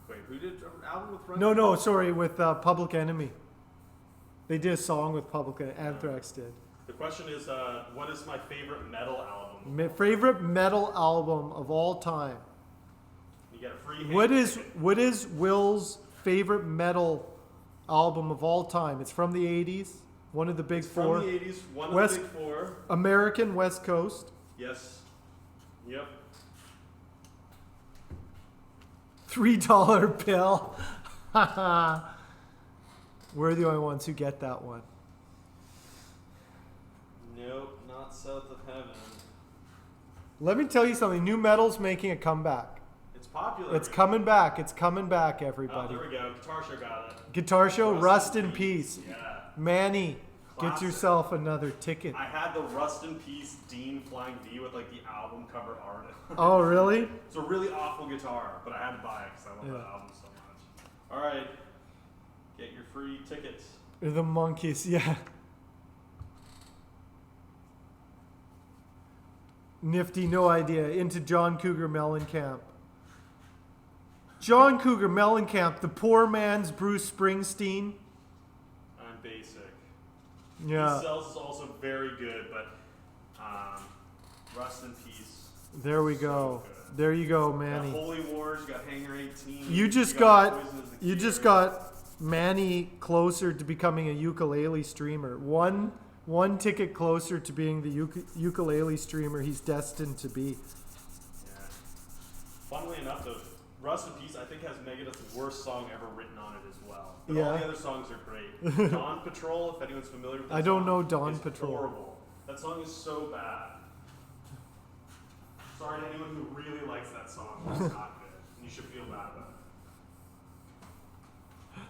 Wait, who did an album with Run? No, sorry, with Public Enemy. They did a song with Public Enemy. Anthrax did. The question is, what is my favorite metal album? Favorite metal album of all time? You get a free. What is Will's favorite metal album of all time? It's from the 80s. One of the big four. From the 80s. One West, of the big four. American West Coast. Yes. Yep. $3 bill. We're the only ones who get that one. Nope, not South of Heaven. Let me tell you something. New metal's making a comeback. It's popular. It's coming back. It's coming back, everybody. Oh, there we go. Guitar Show got it. Guitar Show, Rust in Peace. Yeah. Manny, Classic. get yourself another ticket. I had the Rust in Peace Dean Flying V with like the album cover art. Oh, really? It's a really awful guitar, but I had to buy it because I love that album so much. All right, get your free tickets. The Monkees, yeah. Nifty, no idea. Into John Cougar Mellencamp. John Cougar Mellencamp, the poor man's Bruce Springsteen. I'm basic. Yeah. These cells is also very good, but Rust in Peace. There we go. Good. There you go, You Manny. got Holy Wars, you got Hangar 18. You just got got Poison is the you just Cure. got Manny closer to becoming a ukulele streamer. One ticket closer to being the ukulele streamer he's destined to be. Yeah. Funnily enough, though, Rust in Peace I think has Megadeth's worst song ever written on it as well. But all Yeah. the other songs are great. Dawn Patrol, if anyone's familiar with that I don't song, know Dawn is Patrol. horrible. That song is so bad. Sorry to anyone who really likes that song. It's not good. And you should feel bad about it.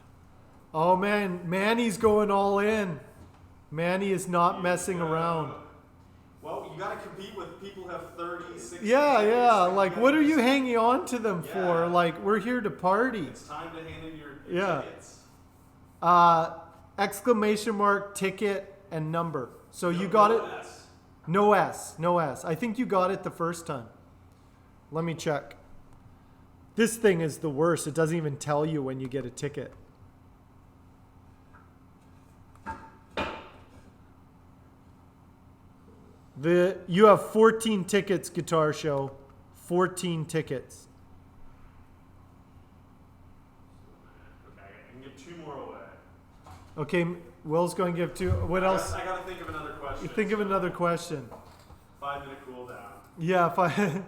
Oh man, Manny's going all in. Manny is not messing around. Well, you got to compete with people who have 30, 60. Yeah, 70, yeah. 70 Like, what are you minutes. hanging on to them Yeah. for? Like, we're here to party. It's time to hand in your Yeah. tickets. Exclamation mark, ticket, and number. So you No, got no it? S. No S. No S. I think you got it the first time. Let me check. This thing is the worst. It doesn't even tell you when you get a ticket. You have 14 tickets, Guitar Show. 14 tickets. Okay, I can give 2 more away. Okay, Will's going to give 2. What else? I gotta think of another question. Think of another question. 5-minute cool down. Yeah, if I...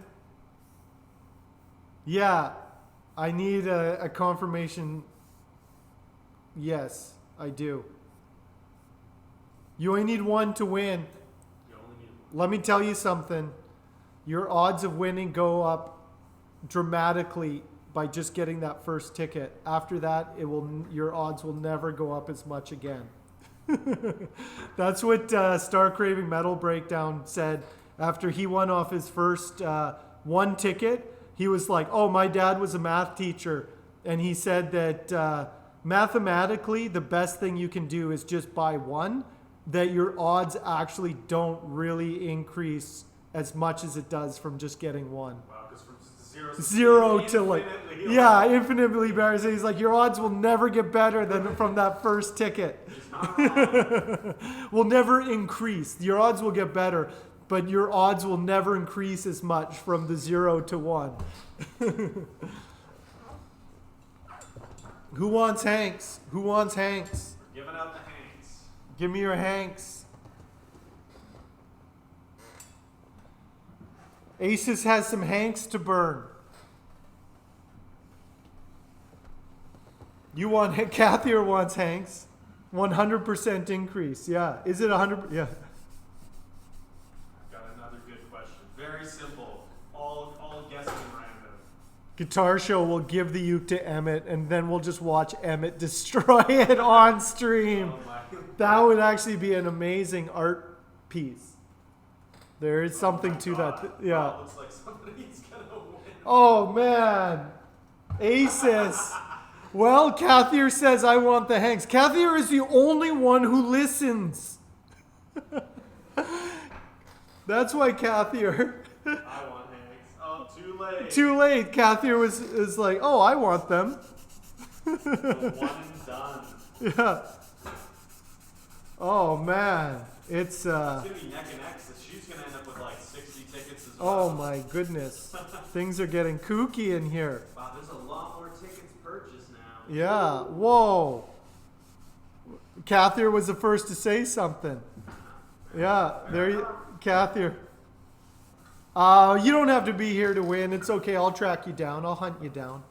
Yeah, I need a confirmation. Yes, I do. You only need 1 to win. You only need Let me tell you something. Your odds of winning go up dramatically by just getting that first ticket. After that, your odds will never go up as much again. That's what Star Craving Metal Breakdown said after he won off his first 1 ticket. He was like, oh, my dad was a math teacher. And he said that mathematically, the best thing you can do is just buy 1, that your odds actually don't really increase as much as it does from just getting 1. Wow, because from 0 to like, infinitely yeah, infinitely better. So he's like, your odds will never get better than from that first ticket. It's not wrong. Will never increase. Your odds will get better, but your odds will never increase as much from the 0 to 1. Who wants Hanks? Who wants Hanks? We're giving out the Hanks. Give me your Hanks. Aces has some Hanks to burn. You want Kathy or wants Hanks? 100% increase. Yeah. Is it 100? Yeah. I've got another good question. Very simple. All guessing random. Guitar Show will give the uke to Emmett, and then we'll just watch Emmett destroy it on stream. Oh my. That would actually be an amazing art piece. There is something to God. that. Yeah. Wow, looks like somebody's gonna win. Oh man, Aces. Well, Kathier says I want the Hanks. Kathier is the only one who listens. That's why Kathier. I want Hanks. Oh, too late. Too late. Kathier was like, oh, I want them. The one and done. Yeah. Oh man, it's It's gonna be neck and neck. So she's gonna end up with like 60 tickets as Oh well. my goodness. Things are getting kooky in here. Wow, there's a lot more tickets purchased now. Yeah. Whoa. Cathier was the first to say something. Yeah. There you, Cathier. You don't have to be here to win. It's okay. I'll track you down. I'll hunt you down.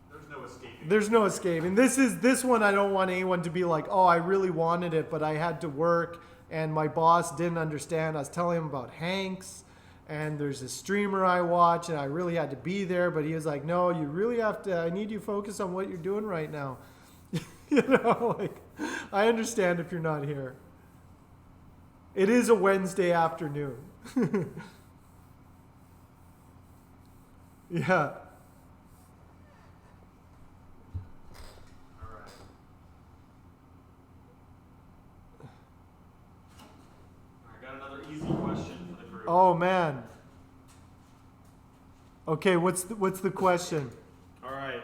There's no escaping. There's no escaping. This one I don't want anyone to be like, oh, I really wanted it, but I had to work and my boss didn't understand. I was telling him about Hanks and there's a streamer I watch and I really had to be there, but he was like, no, you really have to, I need you to focus on what you're doing right now. You know, like, I understand if you're not here. It is a Wednesday afternoon. Yeah. All right. I got another easy question for the group. Oh man. Okay, what's the question? All right.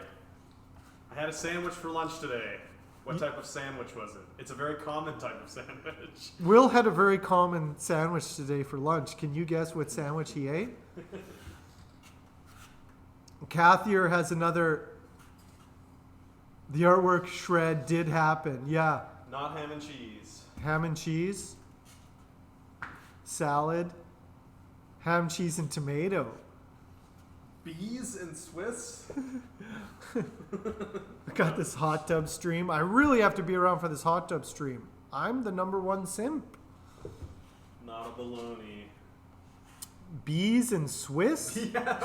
I had a sandwich for lunch today. What type of sandwich was it? It's a very common type of sandwich. Will had a very common sandwich today for lunch. Can you guess what sandwich he ate? Cathier has another. The artwork shred did happen. Yeah. Not ham and cheese. Ham and cheese. Salad. Ham, cheese, and tomato. Bees and Swiss? I got this hot tub stream. I really have to be around for this hot tub stream. I'm the #1 simp. Not a baloney. Bees and Swiss? Yeah.